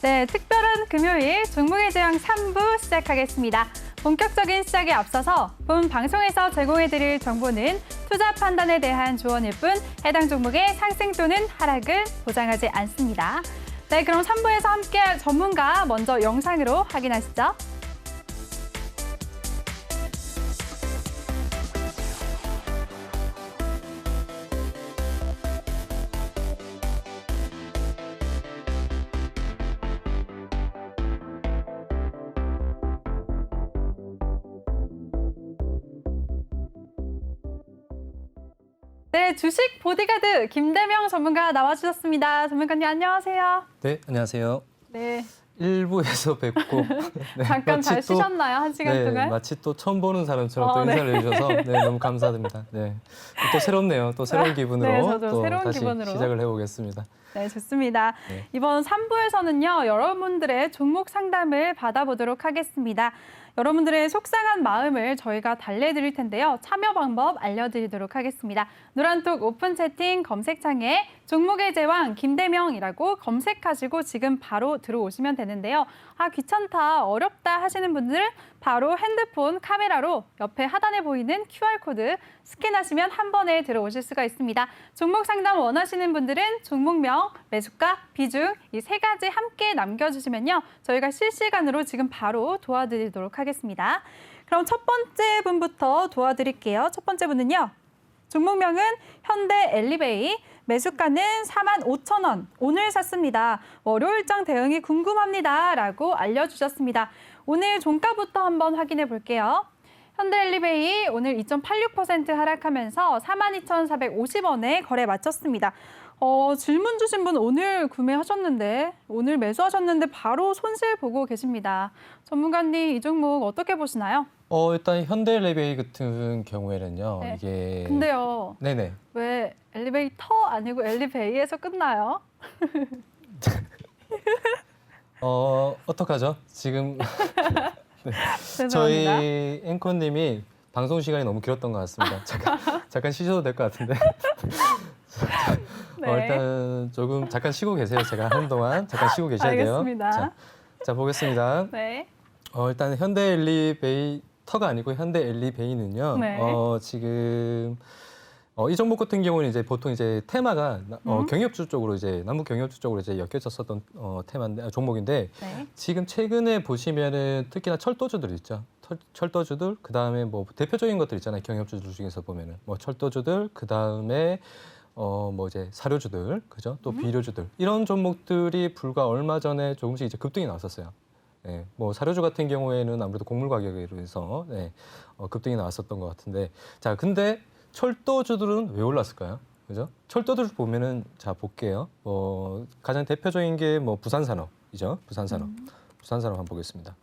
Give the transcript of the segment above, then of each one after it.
네, 특별한 금요일 종목의 제왕 3부 시작하겠습니다. 본격적인 시작에 앞서서 본 방송에서 제공해드릴 정보는 투자 판단에 대한 조언일 뿐 해당 종목의 상승 또는 하락을 보장하지 않습니다. 네, 그럼 3부에서 함께할 전문가 먼저 영상으로 확인하시죠. 네, 주식 보디가드 김대명 전문가 나와주셨습니다. 전문가님 안녕하세요. 네, 안녕하세요. 네, 일부에서 뵙고 네, 잠깐 잘 마치 또, 쉬셨나요? 한 시간 네, 동안? 마치 또 처음 보는 사람처럼 또 네. 인사를 해주셔서 네, 너무 감사드립니다. 네, 또 새롭네요. 또 새로운 기분으로 네, 저도 또 새로운 다시 기분으로. 시작을 해보겠습니다. 네, 좋습니다. 네. 이번 3부에서는요, 여러분들의 종목 상담을 받아보도록 하겠습니다. 여러분들의 속상한 마음을 저희가 달래드릴 텐데요. 참여 방법 알려드리도록 하겠습니다. 노란톡 오픈 채팅 검색창에 종목의 제왕 김대명이라고 검색하시고 지금 바로 들어오시면 되는데요. 아, 귀찮다, 어렵다 하시는 분들은 바로 핸드폰 카메라로 옆에 하단에 보이는 QR코드 스캔하시면 한 번에 들어오실 수가 있습니다. 종목 상담 원하시는 분들은 종목명, 매수가, 비중 이 세 가지 함께 남겨주시면요. 저희가 실시간으로 지금 바로 도와드리도록 하겠습니다. 그럼 첫 번째 분부터 도와드릴게요. 첫 번째 분은요. 종목명은 현대 엘리베이, 매수가는 45,000원. 오늘 샀습니다. 월요일장 대응이 궁금합니다. 라고 알려주셨습니다. 오늘 종가부터 한번 확인해 볼게요. 현대엘리베이 오늘 2.86% 하락하면서 42,450원에 거래 마쳤습니다. 질문 주신 분 오늘 구매하셨는데, 오늘 매수하셨는데 바로 손실 보고 계십니다. 전문가님, 이 종목 어떻게 보시나요? 일단 현대엘리베이 같은 경우에는요, 네. 이게 근데요, 네네. 왜 엘리베이터 아니고 엘리베이에서 끝나요? 어떡하죠? 지금 네. 죄송합니다. 저희 앵커님이 방송 시간이 너무 길었던 것 같습니다. 잠깐 쉬셔도 될 것 같은데. 네. 일단 조금 잠깐 쉬고 계세요. 제가 하는 동안 잠깐 쉬고 계셔야 돼요. 알겠습니다. 자, 보겠습니다. 네. 일단 현대엘리베이터가 아니고 현대엘리베이는요. 네. 지금 이 종목 같은 경우는 이제 보통 이제 테마가 경협주 쪽으로 이제 남북 경협주 쪽으로 이제 엮여졌었던 종목인데 네. 지금 최근에 보시면은 특히나 철도주들 있죠. 철도주들 그다음에 뭐 대표적인 것들 있잖아요. 경협주들 중에서 보면은 뭐 철도주들 그다음에 뭐 이제 사료주들 그죠? 또 비료주들 이런 종목들이 불과 얼마 전에 조금씩 이제 급등이 나왔었어요. 네, 뭐 사료주 같은 경우에는 아무래도 곡물 가격으로 해서 네, 급등이 나왔었던 것 같은데 자 근데 철도주들은 왜 올랐을까요? 그죠? 철도들 보면은 자 볼게요. 가장 대표적인 게 뭐 부산산업이죠. 부산산업 한번 보겠습니다.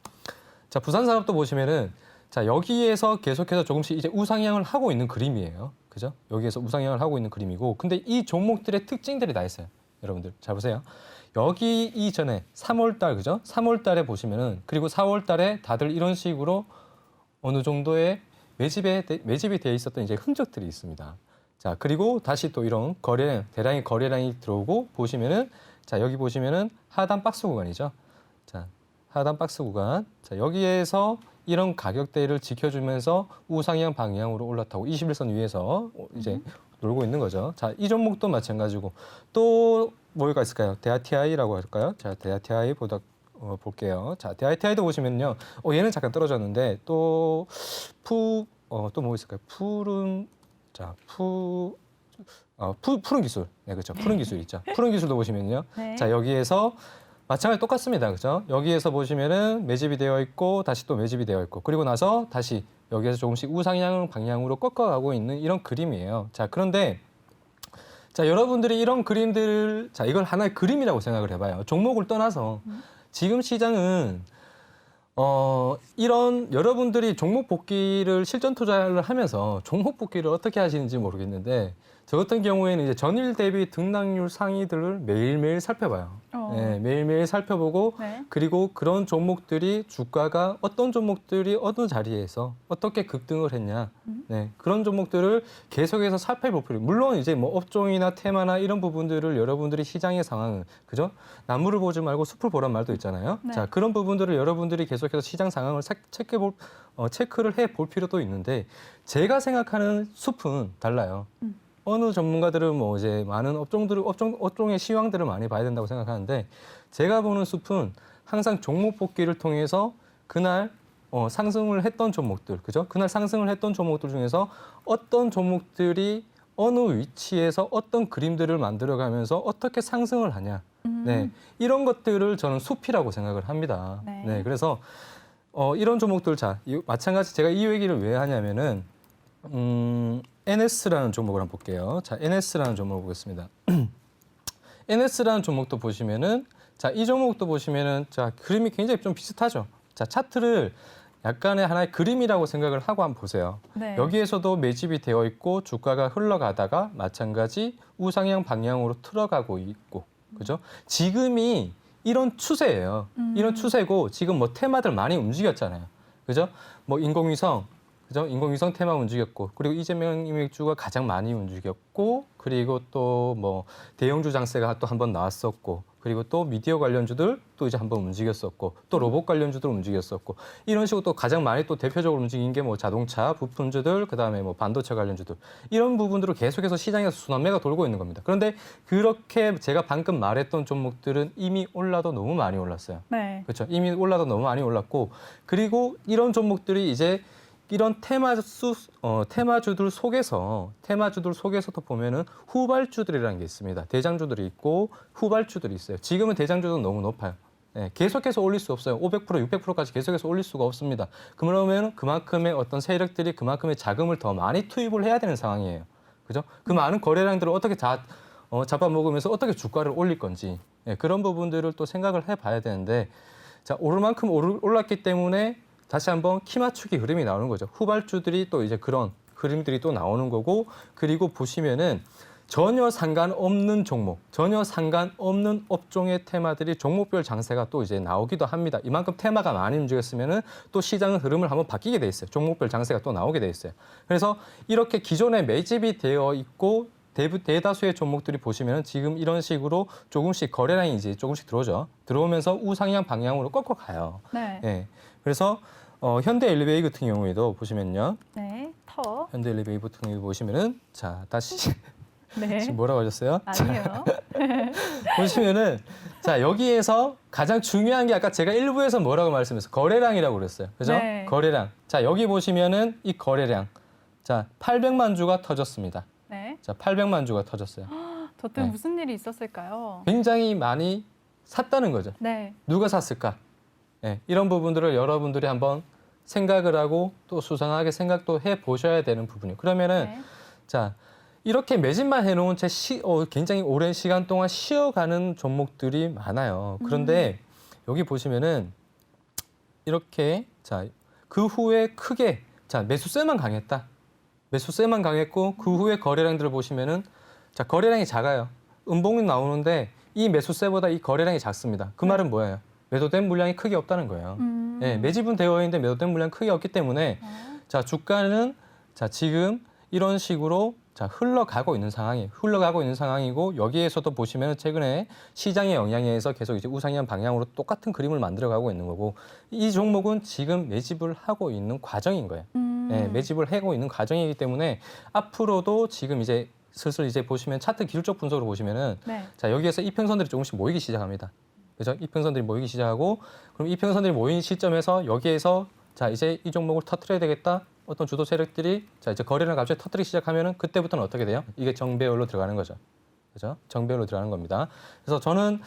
자 부산산업도 보시면은 자 여기에서 계속해서 조금씩 이제 우상향을 하고 있는 그림이에요. 그죠? 여기에서 우상향을 하고 있는 그림이고 근데 이 종목들의 특징들이 다 있어요. 여러분들 잘 보세요. 여기 이전에 3월달 그죠? 3월달에 보시면은 그리고 4월달에 다들 이런 식으로 어느 정도의 매집이 되어 있었던 이제 흔적들이 있습니다. 자 그리고 다시 또 이런 대량의 거래량이 들어오고 보시면은 자 여기 보시면은 하단 박스 구간이죠. 자 하단 박스 구간. 자 여기에서 이런 가격대를 지켜주면서 우상향 방향으로 올라타고 21선 위에서 이제 놀고 있는 거죠. 자 이 종목도 마찬가지고 또 뭐가 있을까요? 대하TI라고 할까요? 자 대하TI 볼게요. 자, 대하TI도 보시면요. 얘는 잠깐 떨어졌는데 또 뭐 있을까요? 푸른 기술. 네, 그렇죠. 푸른 기술 있죠. 푸른 기술도 보시면요. 네. 자, 여기에서 마찬가지 똑같습니다. 그렇죠? 여기에서 보시면은 매집이 되어 있고 다시 또 매집이 되어 있고 그리고 나서 다시 여기에서 조금씩 우상향 방향으로 꺾어가고 있는 이런 그림이에요. 자, 그런데 자, 여러분들이 이런 그림들을 자, 이걸 하나의 그림이라고 생각을 해 봐요. 종목을 떠나서 지금 시장은 이런 여러분들이 종목 복귀를 실전 투자를 하면서 종목 복귀를 어떻게 하시는지 모르겠는데 저 같은 경우에는 이제 전일 대비 등락률 상위들을 매일매일 살펴봐요. 네, 매일매일 살펴보고 네. 그리고 그런 종목들이 주가가 어떤 종목들이 어느 자리에서 어떻게 급등을 했냐. 네, 그런 종목들을 계속해서 살펴볼 필요. 물론 이제 뭐 업종이나 테마나 이런 부분들을 여러분들이 시장의 상황을 그죠? 나무를 보지 말고 숲을 보란 말도 있잖아요. 네. 자, 그런 부분들을 여러분들이 계속해서 시장 상황을 체크를 해 볼 필요도 있는데 제가 생각하는 숲은 달라요. 어느 전문가들은 뭐 이제 많은 업종의 시황들을 많이 봐야 된다고 생각하는데 제가 보는 숲은 항상 종목 뽑기를 통해서 그날 상승을 했던 종목들, 그죠? 그날 상승을 했던 종목들 중에서 어떤 종목들이 어느 위치에서 어떤 그림들을 만들어가면서 어떻게 상승을 하냐. 네, 이런 것들을 저는 숲이라고 생각을 합니다. 네. 네, 그래서 이런 종목들 마찬가지 제가 이 얘기를 왜 하냐면은 NS라는 종목을 한번 볼게요. 자, NS라는 종목을 보겠습니다. NS라는 종목도 보시면은 자, 이 종목도 보시면은 자, 그림이 굉장히 좀 비슷하죠. 자, 차트를 약간의 하나의 그림이라고 생각을 하고 한번 보세요. 네. 여기에서도 매집이 되어 있고 주가가 흘러가다가 마찬가지 우상향 방향으로 틀어가고 있고, 그죠? 지금이 이런 추세예요. 이런 추세고 지금 뭐 테마들 많이 움직였잖아요. 그죠? 뭐 인공위성, 그죠? 인공위성 테마 움직였고, 그리고 이재명 임액주가 가장 많이 움직였고, 그리고 또 뭐 대형주 장세가 또 한 번 나왔었고, 그리고 또 미디어 관련주들 또 이제 한번 움직였었고, 또 로봇 관련주들 움직였었고, 이런 식으로 또 가장 많이 또 대표적으로 움직인 게 뭐 자동차 부품주들, 그다음에 뭐 반도체 관련주들, 이런 부분들을 계속해서 시장에서 순환매가 돌고 있는 겁니다. 그런데 그렇게 제가 방금 말했던 종목들은 이미 올라도 너무 많이 올랐어요. 네. 그렇죠. 이미 올라도 너무 많이 올랐고, 그리고 이런 종목들이 이제 이런 테마주들 속에서도 보면은 후발주들이라는 게 있습니다. 대장주들이 있고 후발주들이 있어요. 지금은 대장주도 너무 높아요. 예, 계속해서 올릴 수 없어요. 500%, 600%까지 계속해서 올릴 수가 없습니다. 그러면 그만큼의 어떤 세력들이 그만큼의 자금을 더 많이 투입을 해야 되는 상황이에요. 그죠? 그 많은 거래량들을 어떻게 잡아먹으면서 어떻게 주가를 올릴 건지, 예, 그런 부분들을 또 생각을 해봐야 되는데, 자, 오를 만큼 올랐기 때문에 다시 한번 키 맞추기 흐름이 나오는 거죠. 후발주들이 또 이제 그런 그림들이 또 나오는 거고, 그리고 보시면은 전혀 상관없는 종목, 전혀 상관없는 업종의 테마들이 종목별 장세가 또 이제 나오기도 합니다. 이만큼 테마가 많이 움직였으면은 또 시장의 흐름을 한번 바뀌게 돼 있어요. 종목별 장세가 또 나오게 돼 있어요. 그래서 이렇게 기존에 매집이 되어 있고 대다수의 종목들이 보시면은 지금 이런 식으로 조금씩 거래량이 이제 조금씩 들어오죠. 들어오면서 우상향 방향으로 꺾어 가요. 네. 예. 그래서 현대 엘리베이 같은 경우에도 보시면요. 네. 현대 엘리베이 같은 경우 보시면은 자, 다시 네. 지금 뭐라고 하셨어요? 아니요. 보시면은 자, 여기에서 가장 중요한 게 아까 제가 일부에서 뭐라고 말씀했어요? 거래량이라고 그랬어요. 그죠? 네. 거래량. 자, 여기 보시면은 이 거래량. 자, 800만 주가 터졌습니다. 네. 자, 800만 주가 터졌어요. 저때 네. 무슨 일이 있었을까요? 굉장히 많이 샀다는 거죠. 네. 누가 샀을까? 네, 이런 부분들을 여러분들이 한번 생각을 하고 또 수상하게 생각도 해 보셔야 되는 부분이에요. 그러면은 네. 자, 이렇게 매집만 해놓은 채 굉장히 오랜 시간 동안 쉬어가는 종목들이 많아요. 그런데 여기 보시면은 이렇게 자, 그 후에 크게 자, 매수세만 강했다. 매수세만 강했고 그 후에 거래량들을 보시면은 자, 거래량이 작아요. 음봉이 나오는데 이 매수세보다 이 거래량이 작습니다. 그 말은 뭐예요? 매도된 물량이 크게 없다는 거예요. 네, 매집은 되어 있는데 매도된 물량이 크게 없기 때문에 자, 주가는 자, 지금 이런 식으로 자, 흘러가고 있는 상황이고 여기에서도 보시면 최근에 시장의 영향에 의해서 계속 이제 우상향 방향으로 똑같은 그림을 만들어가고 있는 거고 이 종목은 지금 매집을 하고 있는 과정인 거예요. 네, 매집을 하고 있는 과정이기 때문에 앞으로도 지금 이제 슬슬 이제 보시면 차트 기술적 분석으로 보시면은 네. 자, 여기에서 이평선들이 조금씩 모이기 시작합니다. 그죠? 이평선들이 모이기 시작하고 그럼 이평선들이 모인 시점에서 여기에서 자, 이제 이 종목을 터뜨려야 되겠다. 어떤 주도 세력들이 자, 이제 거래를 갑자기 터뜨리기 시작하면은 그때부터는 어떻게 돼요? 이게 정배열로 들어가는 거죠. 그죠? 정배열로 들어가는 겁니다. 그래서 저는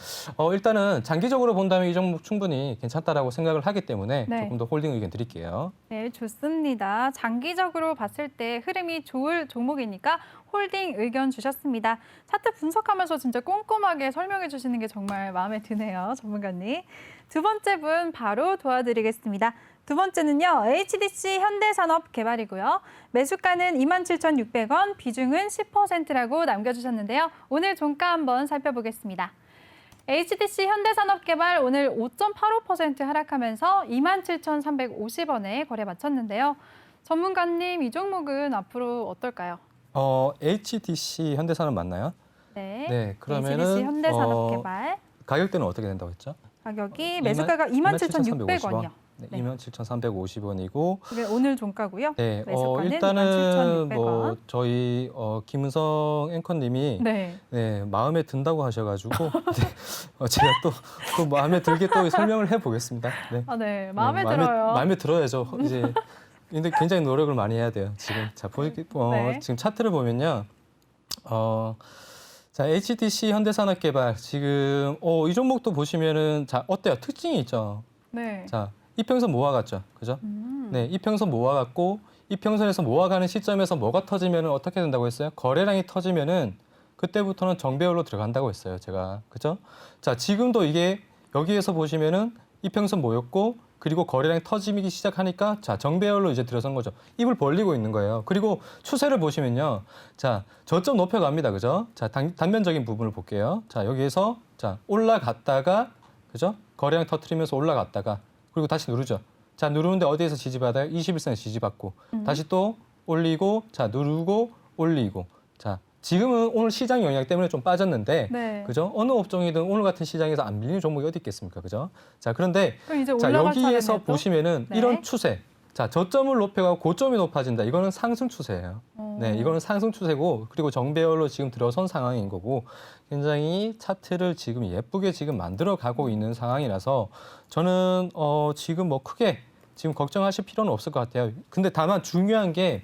일단은 장기적으로 본다면 이 종목 충분히 괜찮다라고 생각을 하기 때문에 네. 조금 더 홀딩 의견 드릴게요. 네, 좋습니다. 장기적으로 봤을 때 흐름이 좋을 종목이니까 홀딩 의견 주셨습니다. 차트 분석하면서 진짜 꼼꼼하게 설명해 주시는 게 정말 마음에 드네요, 전문가님. 두 번째 분 바로 도와드리겠습니다. 두 번째는요. HDC 현대산업개발이고요. 매수가는 27,600원, 비중은 10%라고 남겨주셨는데요. 오늘 종가 한번 살펴보겠습니다. HDC 현대산업개발 오늘 5.85% 하락하면서 27,350원에 거래 마쳤는데요. 전문가님, 이 종목은 앞으로 어떨까요? HDC 현대산업 맞나요? 네. 네, 그러면은 HDC 현대산업개발 가격대는 어떻게 된다고 했죠? 가격이 매수가가 27,600원이요. 네, 네. 27,350원이고 이게 오늘 종가고요. 네, 매수가는 일단은 27,600원. 뭐 저희 김은성 앵커님이 네. 네, 마음에 든다고 하셔가지고 네, 제가 또 마음에 들게 또 설명을 해보겠습니다. 네. 아, 네. 마음에 네, 들어요. 마음에 들어야죠. 이제 근데 굉장히 노력을 많이 해야 돼요. 지금 네. 지금 차트를 보면요. 자, HDC 현대산업개발 지금 이 종목도 보시면은 자 어때요? 특징이 있죠. 네. 자, 이평선 모아갔죠, 그죠? 네, 이평선 모아갔고 이평선에서 모아가는 시점에서 뭐가 터지면은 어떻게 된다고 했어요? 거래량이 터지면은 그때부터는 정배열로 들어간다고 했어요, 제가, 그죠? 자, 지금도 이게 여기에서 보시면은 이평선 모였고 그리고 거래량이 터지기 시작하니까 자 정배열로 이제 들어선 거죠. 입을 벌리고 있는 거예요. 그리고 추세를 보시면요, 자 저점 높여갑니다, 그죠? 자 단면적인 부분을 볼게요. 자 여기에서 자 올라갔다가 그죠? 거래량 터트리면서 올라갔다가 그리고 다시 누르죠. 자 누르는데 어디에서 지지받아요? 21선에 지지받고 다시 또 올리고 자 누르고 올리고 자 지금은 오늘 시장 영향 때문에 좀 빠졌는데 네. 그죠? 어느 업종이든 오늘 같은 시장에서 안 밀리는 종목이 어디 있겠습니까? 그죠? 자 그런데 그럼 이제 자 올라갈 여기에서 차례네요, 또? 보시면은 네. 이런 추세 자 저점을 높여가고 고점이 높아진다. 이거는 상승 추세예요. 네, 이거는 상승 추세고 그리고 정배열로 지금 들어선 상황인 거고 굉장히 차트를 지금 예쁘게 지금 만들어 가고 있는 상황이라서 저는 지금 뭐 크게 지금 걱정하실 필요는 없을 것 같아요. 근데 다만 중요한 게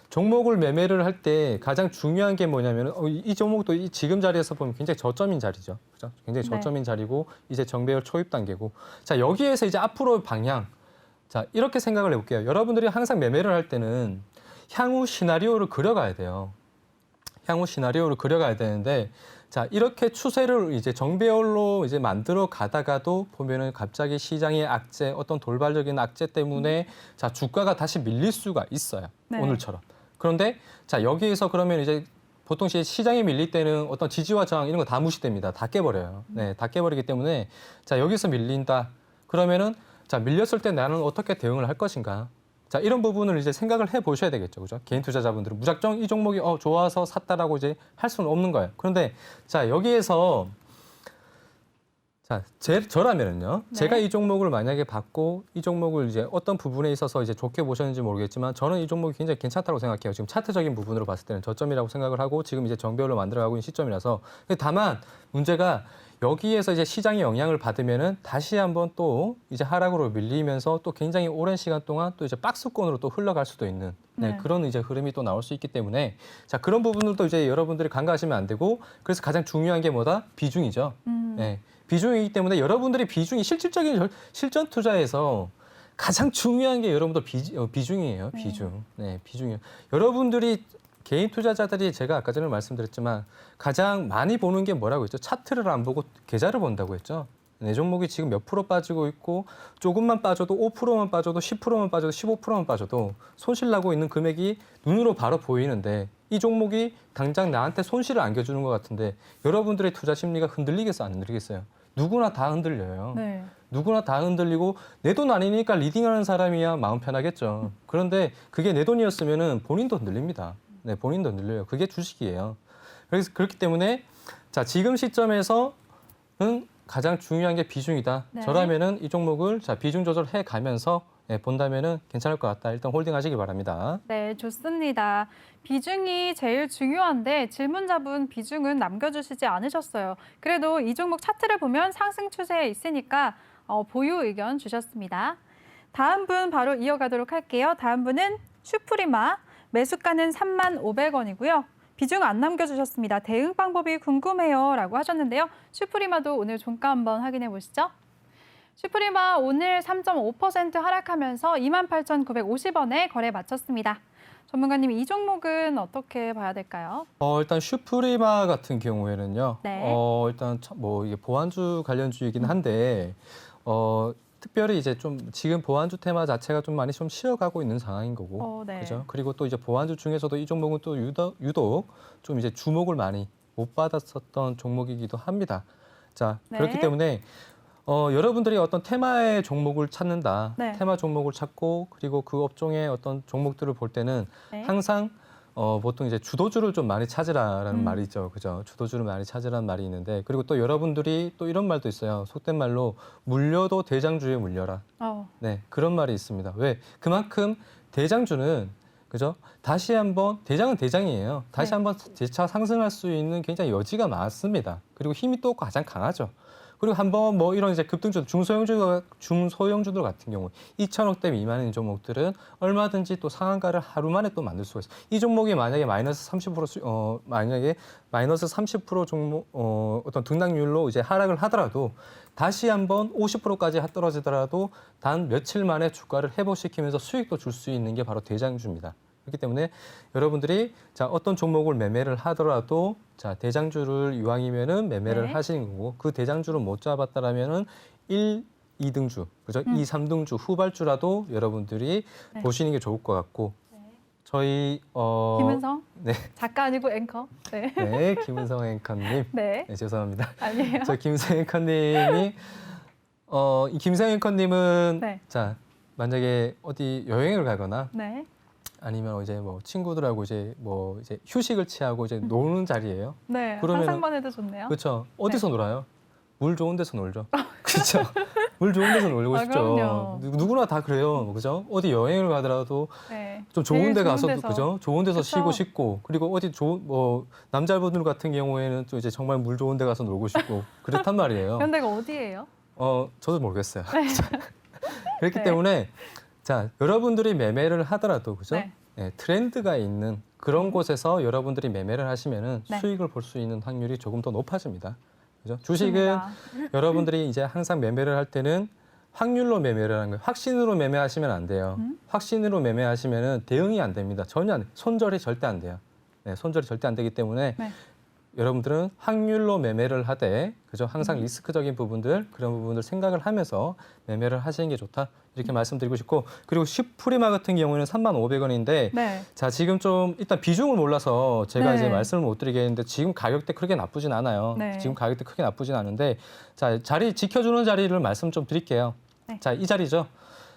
종목을 매매를 할 때 가장 중요한 게 뭐냐면 이 종목도 이 지금 자리에서 보면 굉장히 저점인 자리죠. 그죠? 굉장히 저점인 자리고 이제 정배열 초입 단계고 자 여기에서 이제 앞으로 방향 자 이렇게 생각을 해볼게요. 여러분들이 항상 매매를 할 때는 향후 시나리오를 그려가야 돼요. 향후 시나리오를 그려가야 되는데 자 이렇게 추세를 이제 정배열로 이제 만들어 가다가도 보면은 갑자기 시장의 악재 어떤 돌발적인 악재 때문에 자 주가가 다시 밀릴 수가 있어요. 네. 오늘처럼. 그런데 자 여기에서 그러면 이제 보통 시장에 밀릴 때는 어떤 지지와 저항 이런 거 다 무시됩니다. 다 깨버려요. 네, 다 깨버리기 때문에 자 여기서 밀린다. 그러면은 자 밀렸을 때 나는 어떻게 대응을 할 것인가? 자 이런 부분을 이제 생각을 해 보셔야 되겠죠, 그죠? 개인 투자자분들은 무작정 이 종목이 좋아서 샀다라고 이제 할 수는 없는 거예요. 그런데 자 여기에서 자 저라면은요, 네. 제가 이 종목을 만약에 받고 이 종목을 이제 어떤 부분에 있어서 이제 좋게 보셨는지 모르겠지만 저는 이 종목이 굉장히 괜찮다고 생각해요. 지금 차트적인 부분으로 봤을 때는 저점이라고 생각을 하고 지금 이제 정배열로 만들어가고 있는 시점이라서 다만 문제가 여기에서 이제 시장의 영향을 받으면은 다시 한번 또 이제 하락으로 밀리면서 또 굉장히 오랜 시간 동안 또 이제 박스권으로 또 흘러갈 수도 있는 네. 그런 이제 흐름이 또 나올 수 있기 때문에 자 그런 부분들도 이제 여러분들이 간과하시면 안 되고 그래서 가장 중요한 게 뭐다? 비중이죠. 네, 비중이기 때문에 여러분들이 비중이 실질적인 실전 투자에서 가장 중요한 게 여러분들 비중이에요. 비중. 네, 비중이에요. 여러분들이 개인 투자자들이 제가 아까 전에 말씀드렸지만 가장 많이 보는 게 뭐라고 했죠? 차트를 안 보고 계좌를 본다고 했죠. 내 종목이 지금 몇 프로 빠지고 있고 조금만 빠져도 5%만 빠져도 10%만 빠져도 15%만 빠져도 손실 나고 있는 금액이 눈으로 바로 보이는데 이 종목이 당장 나한테 손실을 안겨주는 것 같은데 여러분들의 투자 심리가 흔들리겠어요? 안 흔들리겠어요? 누구나 다 흔들려요. 네. 누구나 다 흔들리고 내 돈 아니니까 리딩하는 사람이야 마음 편하겠죠. 그런데 그게 내 돈이었으면은 본인도 흔들립니다. 네, 본인도 흔들려요. 그게 주식이에요. 그래서 그렇기 때문에 자 지금 시점에서는 가장 중요한 게 비중이다. 네. 저라면은 이 종목을 자 비중 조절해 가면서 본다면은 괜찮을 것 같다. 일단 홀딩하시길 바랍니다. 네, 좋습니다. 비중이 제일 중요한데 질문자분 비중은 남겨주시지 않으셨어요. 그래도 이 종목 차트를 보면 상승 추세에 있으니까 보유 의견 주셨습니다. 다음 분 바로 이어가도록 할게요. 다음 분은 슈프리마, 매수가는 35,500원이고요. 비중 안 남겨주셨습니다. 대응 방법이 궁금해요 라고 하셨는데요. 슈프리마도 오늘 종가 한번 확인해 보시죠. 슈프리마 오늘 3.5% 하락하면서 28,950원에 거래 마쳤습니다. 전문가님, 이 종목은 어떻게 봐야 될까요? 일단 슈프리마 같은 경우에는요. 네. 일단 뭐 이게 보안주 관련주이긴 한데 특별히 이제 좀 지금 보완주 테마 자체가 좀 많이 좀 쉬어가고 있는 상황인 거고, 네. 그죠? 그리고 또 이제 보완주 중에서도 이 종목은 또 유독 좀 이제 주목을 많이 못 받았었던 종목이기도 합니다. 자, 네. 그렇기 때문에 여러분들이 어떤 테마의 종목을 찾는다, 네. 테마 종목을 찾고 그리고 그 업종의 어떤 종목들을 볼 때는 네. 항상 보통 이제 주도주를 좀 많이 찾으라라는 음. 말이 있죠, 그죠? 주도주를 많이 찾으라는 말이 있는데, 그리고 또 여러분들이 또 이런 말도 있어요. 속된 말로 물려도 대장주에 물려라. 네, 그런 말이 있습니다. 왜? 그만큼 대장주는 그죠? 다시 한번 대장은 대장이에요. 다시 네. 한번 재차 상승할 수 있는 굉장히 여지가 많습니다. 그리고 힘이 또 가장 강하죠. 그리고 한번 뭐 이런 이제 급등주, 중소형주들 같은 경우 2천억대 미만인 종목들은 얼마든지 또 상한가를 하루 만에 또 만들 수가 있어요. 이 종목이 만약에 마이너스 30% 종목 어떤 등락률로 이제 하락을 하더라도 다시 한번 50%까지 떨어지더라도 단 며칠 만에 주가를 회복시키면서 수익도 줄 수 있는 게 바로 대장주입니다. 그렇기 때문에 여러분들이 자 어떤 종목을 매매를 하더라도 자 대장주를 이왕이면은 매매를 네. 하시는 거고, 그 대장주를 못 잡았다라면은 1, 2등주, 그죠? 2, 3등주 후발주라도 여러분들이 네. 보시는 게 좋을 것 같고, 저희 김은성 네, 작가 아니고 앵커. 네. 네 김은성 앵커님, 네. 네, 죄송합니다. 아니에요. 저 김은성 앵커님이 이 김은성 앵커님은 네. 자 만약에 어디 여행을 가거나 네. 아니면 이제 뭐 친구들하고 이제 휴식을 취하고 이제 노는 자리예요. 네. 그러면은- 상상만 해도 좋네요. 그렇죠. 어디서 놀아요? 물 좋은 데서 놀죠. 그렇죠. 물 좋은 데서 놀고 아, 싶죠. 그럼요. 누구나 다 그래요. 그죠? 어디 여행을 가더라도 네. 좀 좋은 제일 데 좋은 가서 데서. 그죠? 좋은 데서 그쵸. 쉬고 싶고, 그리고 어디 좋은 남자분들 같은 경우에는 또 이제 정말 물 좋은 데 가서 놀고 싶고 그렇단 말이에요. 그런 데가 어디예요? 저도 모르겠어요. 그렇기 네. 때문에 자, 여러분들이 매매를 하더라도 그죠? 네. 네, 트렌드가 있는 그런 곳에서 여러분들이 매매를 하시면은 네. 수익을 볼 수 있는 확률이 조금 더 높아집니다. 그죠? 주식은 좋습니다. 여러분들이 이제 항상 매매를 할 때는 확률로 매매를 하는 거예요. 확신으로 매매하시면 안 돼요. 확신으로 매매하시면은 대응이 안 됩니다. 전혀 안 돼요. 손절이 절대 안 돼요. 네, 손절이 절대 안 되기 때문에 네. 여러분들은 확률로 매매를 하되 그죠? 항상 리스크적인 부분들 그런 부분들 생각을 하면서 매매를 하시는 게 좋다. 이렇게 말씀드리고 싶고, 그리고 슈프리마 같은 경우에는 3,500원인데 네. 자, 지금 좀 일단 비중을 몰라서 제가 네. 이제 말씀을 못 드리겠는데 지금 가격대 크게 나쁘진 않아요. 네. 지금 가격대 크게 나쁘진 않은데 자, 자리 지켜주는 자리를 말씀 좀 드릴게요. 네. 자, 이 자리죠.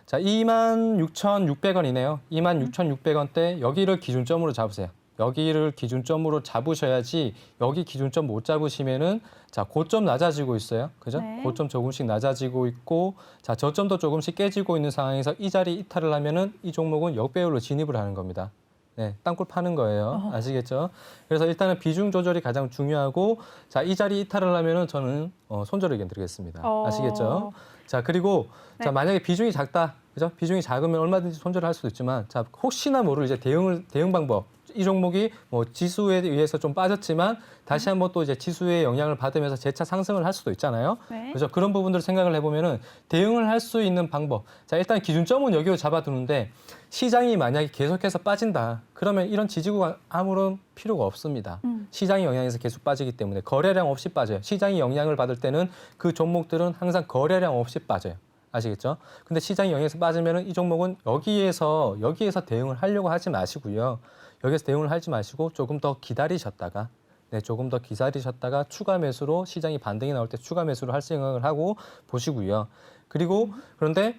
자, 26,600원이네요. 26,600원대 여기를 기준점으로 잡으세요. 여기를 기준점으로 잡으셔야지, 여기 기준점 못 잡으시면은 자, 고점 낮아지고 있어요. 그죠? 네. 고점 조금씩 낮아지고 있고, 자, 저점도 조금씩 깨지고 있는 상황에서 이 자리 이탈을 하면은 이 종목은 역배열로 진입을 하는 겁니다. 네, 땅굴 파는 거예요. 아시겠죠? 그래서 일단은 비중 조절이 가장 중요하고, 자, 이 자리 이탈을 하면은 저는 손절 의견 드리겠습니다. 아시겠죠? 자, 그리고 네. 자, 만약에 비중이 작다. 그죠? 비중이 작으면 얼마든지 손절을 할 수도 있지만, 자, 혹시나 모를 이제 대응 방법. 이 종목이 뭐 지수에 의해서 좀 빠졌지만 다시 한번 또 이제 지수의 영향을 받으면서 재차 상승을 할 수도 있잖아요. 네. 그래서 그런 부분들을 생각을 해보면은 대응을 할 수 있는 방법. 자, 일단 기준점은 여기로 잡아두는데 시장이 만약에 계속해서 빠진다. 그러면 이런 지지구가 아무런 필요가 없습니다. 시장의 영향에서 계속 빠지기 때문에 거래량 없이 빠져요. 시장이 영향을 받을 때는 그 종목들은 항상 거래량 없이 빠져요. 아시겠죠? 근데 시장이 영향에서 빠지면은 이 종목은 여기에서 대응을 하려고 하지 마시고요. 여기서 대응을 하지 마시고 조금 더 기다리셨다가 조금 더 기다리셨다가 추가 매수로 시장이 반등이 나올 때 추가 매수로 할 생각을 하고 보시고요. 그리고 그런데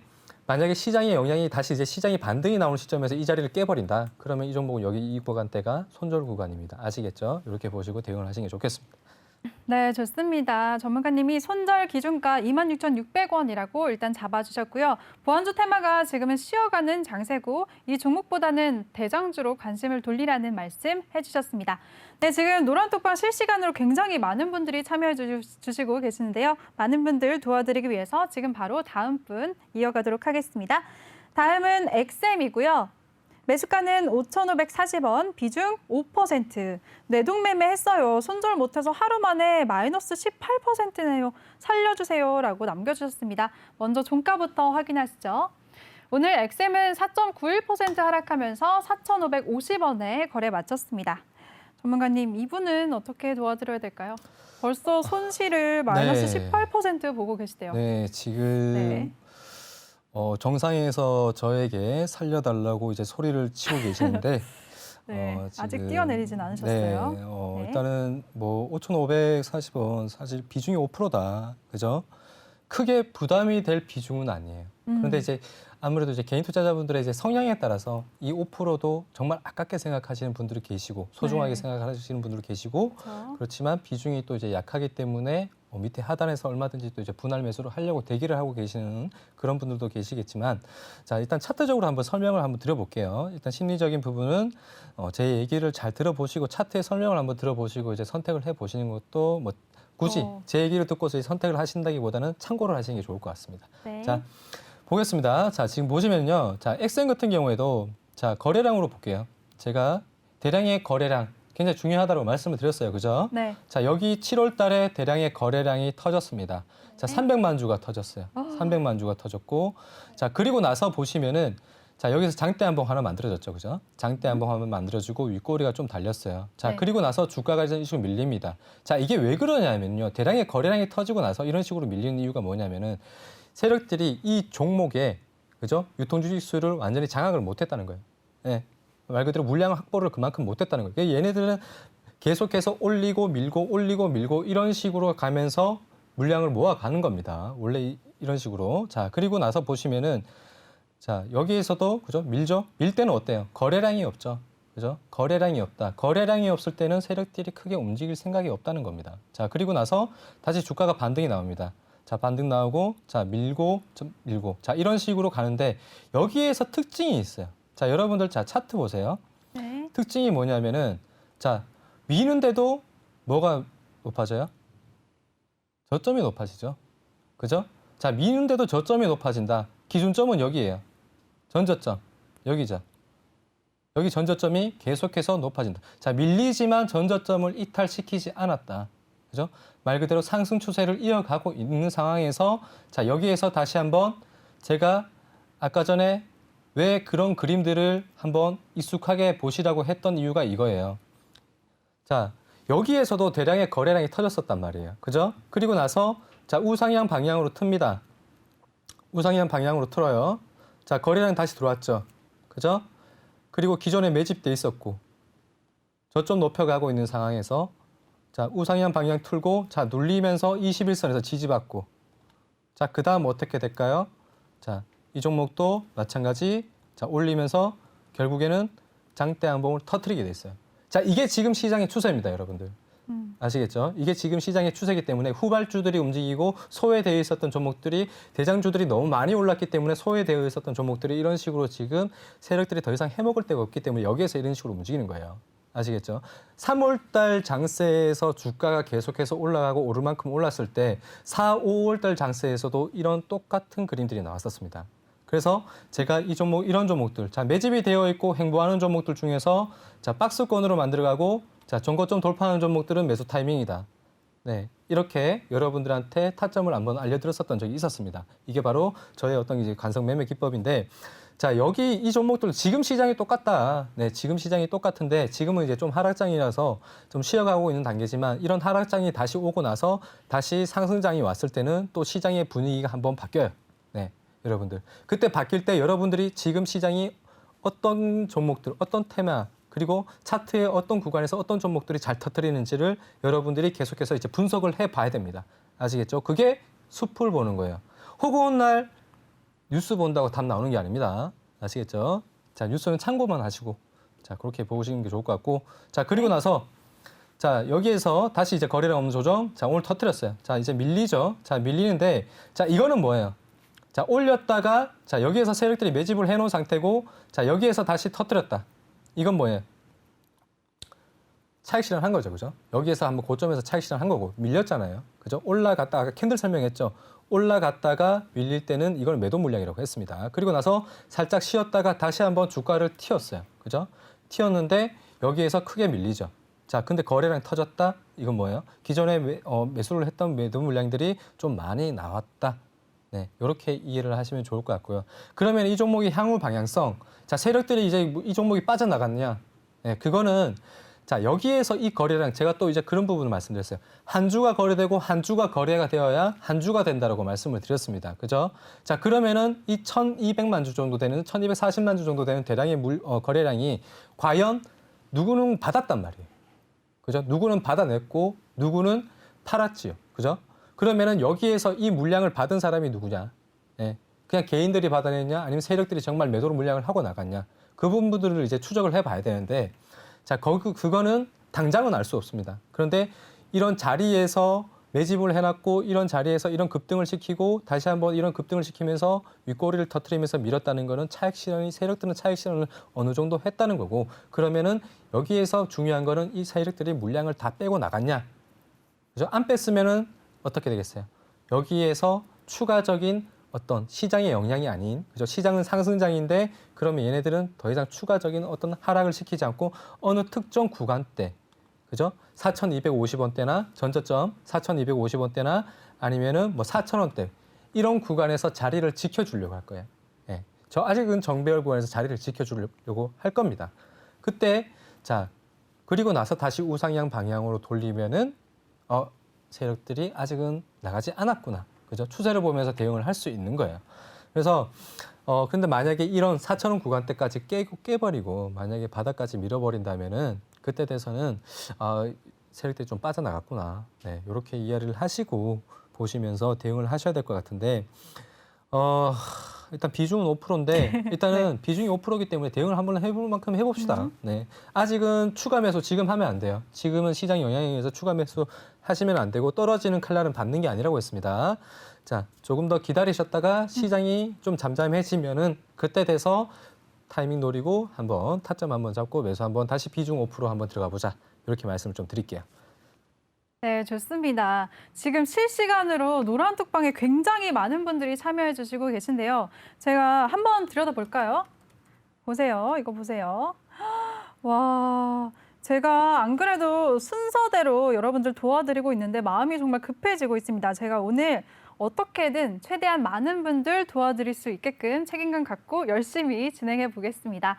만약에 시장의 영향이 다시 이제 시장이 반등이 나오는 시점에서 이 자리를 깨버린다. 그러면 이 종목은 여기 이 구간대가 손절 구간입니다. 아시겠죠? 이렇게 보시고 대응을 하시는 게 좋겠습니다. 네, 좋습니다. 전문가님이 손절 기준가 26,600원이라고 일단 잡아주셨고요. 보완주 테마가 지금은 쉬어가는 장세고 이 종목보다는 대장주로 관심을 돌리라는 말씀 해주셨습니다. 네, 지금 노란톡방 실시간으로 굉장히 많은 분들이 참여해 주시고 계시는데요. 많은 분들 도와드리기 위해서 지금 바로 다음 분 이어가도록 하겠습니다. 다음은 엑셈이고요. 매수가는 5,540원, 비중 5%. 뇌동매매 했어요. 손절 못해서 하루 만에 마이너스 18%네요. 살려주세요라고 남겨주셨습니다. 먼저 종가부터 확인하시죠. 오늘 엑셈은 4.91% 하락하면서 4,550원에 거래 마쳤습니다. 전문가님, 이분은 어떻게 도와드려야 될까요? 벌써 손실을 마이너스 네. 18% 보고 계시대요. 네, 지금 네. 정상에서 저에게 살려달라고 이제 소리를 치고 계시는데 네, 아직 지금, 뛰어내리진 않으셨어요. 네, 네. 일단은 뭐 5,540원 사실 비중이 5%다. 그죠? 크게 부담이 될 비중은 아니에요. 그런데 이제 아무래도 이제 개인 투자자분들의 이제 성향에 따라서 이 5%도 정말 아깝게 생각하시는 분들이 계시고 소중하게 네. 생각하시는 분들이 계시고 그렇죠. 그렇지만 비중이 또 이제 약하기 때문에 밑에 하단에서 얼마든지 또 이제 분할 매수를 하려고 대기를 하고 계시는 그런 분들도 계시겠지만 자 일단 차트적으로 한번 설명을 한번 드려볼게요. 일단 심리적인 부분은 제 얘기를 잘 들어보시고 차트의 설명을 한번 들어보시고 이제 선택을 해보시는 것도 뭐 굳이 제 얘기를 듣고서 선택을 하신다기보다는 참고를 하시는 게 좋을 것 같습니다. 네. 자 보겠습니다. 자 지금 보시면요, 자 XM 같은 경우에도 자 거래량으로 볼게요. 제가 대량의 거래량 굉장히 중요하다고 말씀을 드렸어요, 그죠? 네. 자 여기 7월 달에 대량의 거래량이 터졌습니다. 자 300만 주가 터졌어요. 300만 주가 터졌고 자 그리고 나서 보시면은 자 여기서 장대 한봉 하나 만들어졌죠, 그죠? 장대 한봉 하나 만들어지고 윗꼬리가 좀 달렸어요. 자 네. 그리고 나서 주가가 이런 식으로 밀립니다. 자 이게 왜 그러냐면요, 대량의 거래량이 터지고 나서 이런 식으로 밀리는 이유가 뭐냐면은 세력들이 이 종목에 그죠 유통주식수를 완전히 장악을 못했다는 거예요. 예. 말 그대로 물량 확보를 그만큼 못했다는 거예요. 그러니까 얘네들은 계속해서 올리고 밀고 이런 식으로 가면서 물량을 모아가는 겁니다. 원래 이런 식으로. 자 그리고 나서 보시면은 자 여기에서도 그죠 밀죠. 밀 때는 어때요? 거래량이 없죠. 그죠? 거래량이 없다. 거래량이 없을 때는 세력들이 크게 움직일 생각이 없다는 겁니다. 자 그리고 나서 다시 주가가 반등이 나옵니다. 자 반등 나오고 자 밀고 좀 밀고 자 이런 식으로 가는데 여기에서 특징이 있어요. 자 여러분들 자 차트 보세요. 네. 특징이 뭐냐면은 자 미는데도 뭐가 높아져요? 저점이 높아지죠. 그죠? 자 미는데도 저점이 높아진다. 기준점은 여기예요. 전저점 여기죠. 여기 전저점이 계속해서 높아진다. 자 밀리지만 전저점을 이탈시키지 않았다. 그죠? 말 그대로 상승 추세를 이어가고 있는 상황에서 자 여기에서 다시 한번 제가 아까 전에 왜 그런 그림들을 한번 익숙하게 보시라고 했던 이유가 이거예요. 자 여기에서도 대량의 거래량이 터졌었단 말이에요. 그죠? 그리고 나서 자 우상향 방향으로 틉니다. 우상향 방향으로 틀어요. 자 거래량 다시 들어왔죠. 그죠? 그리고 기존에 매집돼 있었고 저점 높여가고 있는 상황에서 자 우상향 방향 틀고 자 눌리면서 21선에서 지지받고 자 그다음 어떻게 될까요? 자 이 종목도 마찬가지 자 올리면서 결국에는 장대 한봉을 터뜨리게 됐어요. 자 이게 지금 시장의 추세입니다, 여러분들. 아시겠죠? 이게 지금 시장의 추세이기 때문에 후발주들이 움직이고 소외되어 있었던 종목들이 대장주들이 너무 많이 올랐기 때문에 소외되어 있었던 종목들이 이런 식으로 지금 세력들이 더 이상 해먹을 데가 없기 때문에 여기에서 이런 식으로 움직이는 거예요. 아시겠죠? 3월달 장세에서 주가가 계속해서 올라가고 오를 만큼 올랐을 때 4, 5월달 장세에서도 이런 똑같은 그림들이 나왔었습니다. 그래서 제가 이 종목, 이런 종목들, 자 매집이 되어 있고 행보하는 종목들 중에서 자 박스권으로 만들어가고 자 전고점 돌파하는 종목들은 매수 타이밍이다. 네, 이렇게 여러분들한테 타점을 한번 알려드렸었던 적이 있었습니다. 이게 바로 저의 어떤 이제 관성 매매 기법인데, 자 여기 이 종목들 지금 시장이 똑같다. 네, 지금 시장이 똑같은데 지금은 이제 좀 하락장이라서 좀 쉬어가고 있는 단계지만 이런 하락장이 다시 오고 나서 다시 상승장이 왔을 때는 또 시장의 분위기가 한번 바뀌어요. 네, 여러분들 그때 바뀔 때 여러분들이 지금 시장이 어떤 종목들, 어떤 테마 그리고 차트의 어떤 구간에서 어떤 종목들이 잘 터뜨리는지를 여러분들이 계속해서 이제 분석을 해봐야 됩니다. 아시겠죠? 그게 숲을 보는 거예요. 허구한 날 뉴스 본다고 답 나오는 게 아닙니다. 아시겠죠? 자, 뉴스는 참고만 하시고, 자, 그렇게 보시는 게 좋을 것 같고, 자, 그리고 나서, 자, 여기에서 다시 이제 거래량 없는 조정, 자, 오늘 터뜨렸어요. 자, 이제 밀리죠? 자, 밀리는데, 자, 이거는 뭐예요? 자, 올렸다가, 자, 여기에서 세력들이 매집을 해놓은 상태고, 자, 여기에서 다시 터뜨렸다. 이건 뭐예요? 차익 실현한 거죠, 그죠? 여기에서 한번 고점에서 차익 실현한 거고 밀렸잖아요, 그죠? 올라갔다가 캔들 설명했죠. 올라갔다가 밀릴 때는 이걸 매도 물량이라고 했습니다. 그리고 나서 살짝 쉬었다가 다시 한번 주가를 튀었어요, 그죠? 튀었는데 여기에서 크게 밀리죠. 자, 근데 거래량 터졌다. 이건 뭐예요? 기존에 매수를 했던 매도 물량들이 좀 많이 나왔다. 네, 이렇게 이해를 하시면 좋을 것 같고요. 그러면 이 종목의 향후 방향성, 자 세력들이 이제 이 종목이 빠져나갔냐? 네, 그거는 자, 여기에서 이 거래량 제가 또 이제 그런 부분을 말씀드렸어요. 한 주가 거래되고 한 주가 거래가 되어야 한 주가 된다라고 말씀을 드렸습니다. 그죠? 자, 그러면은 이 1,200만 주 정도 되는 1,240만 주 정도 되는 대량의 거래량이 과연 누구는 받았단 말이에요. 그죠? 누구는 받아냈고 누구는 팔았지요. 그죠? 그러면은 여기에서 이 물량을 받은 사람이 누구냐? 예. 그냥 개인들이 받아냈냐? 아니면 세력들이 정말 매도로 물량을 하고 나갔냐? 그 부분들을 이제 추적을 해봐야 되는데, 자, 그거는 당장은 알 수 없습니다. 그런데 이런 자리에서 매집을 해놨고 이런 자리에서 이런 급등을 시키고 다시 한번 이런 급등을 시키면서 윗꼬리를 터트리면서 밀었다는 거는 차익 실현이 세력들은 차익 실현을 어느 정도 했다는 거고, 그러면은 여기에서 중요한 거는 이 세력들이 물량을 다 빼고 나갔냐? 그죠? 안 뺐으면은 어떻게 되겠어요? 여기에서 추가적인 어떤 시장의 영향이 아닌, 그죠? 시장은 상승장인데 그러면 얘네들은 더 이상 추가적인 어떤 하락을 시키지 않고 어느 특정 구간대, 그죠? 4,250원대나 전저점 4,250원대나 아니면은 뭐 4,000원대 이런 구간에서 자리를 지켜주려고 할 거예요. 예. 저 아직은 정배열 구간에서 자리를 지켜주려고 할 겁니다. 그때 자 그리고 나서 다시 우상향 방향으로 돌리면은 세력들이 아직은 나가지 않았구나. 그죠? 추세를 보면서 대응을 할 수 있는 거예요. 그래서 근데 만약에 이런 4,000원 구간대까지 깨버리고 만약에 바닥까지 밀어버린다면은 그때 돼서는 세력들이 좀 빠져나갔구나. 네, 이렇게 이해를 하시고 보시면서 대응을 하셔야 될 것 같은데 일단 비중은 5%인데 일단은 네. 비중이 5%이기 때문에 대응을 한번 해볼 만큼 해봅시다. 네, 아직은 추가 매수 지금 하면 안 돼요. 지금은 시장 영향에 의해서 추가 매수 하시면 안 되고 떨어지는 칼날은 받는 게 아니라고 했습니다. 자, 조금 더 기다리셨다가 시장이 좀 잠잠해지면은 그때 돼서 타이밍 노리고 한번 타점 한번 잡고 매수 한번 다시 비중 5% 한번 들어가 보자. 이렇게 말씀을 좀 드릴게요. 네, 좋습니다. 지금 실시간으로 노란톡방에 굉장히 많은 분들이 참여해 주시고 계신데요. 제가 한번 들여다볼까요? 보세요. 이거 보세요. 와, 제가 안 그래도 순서대로 여러분들 도와드리고 있는데 마음이 정말 급해지고 있습니다. 제가 오늘 어떻게든 최대한 많은 분들 도와드릴 수 있게끔 책임감 갖고 열심히 진행해 보겠습니다.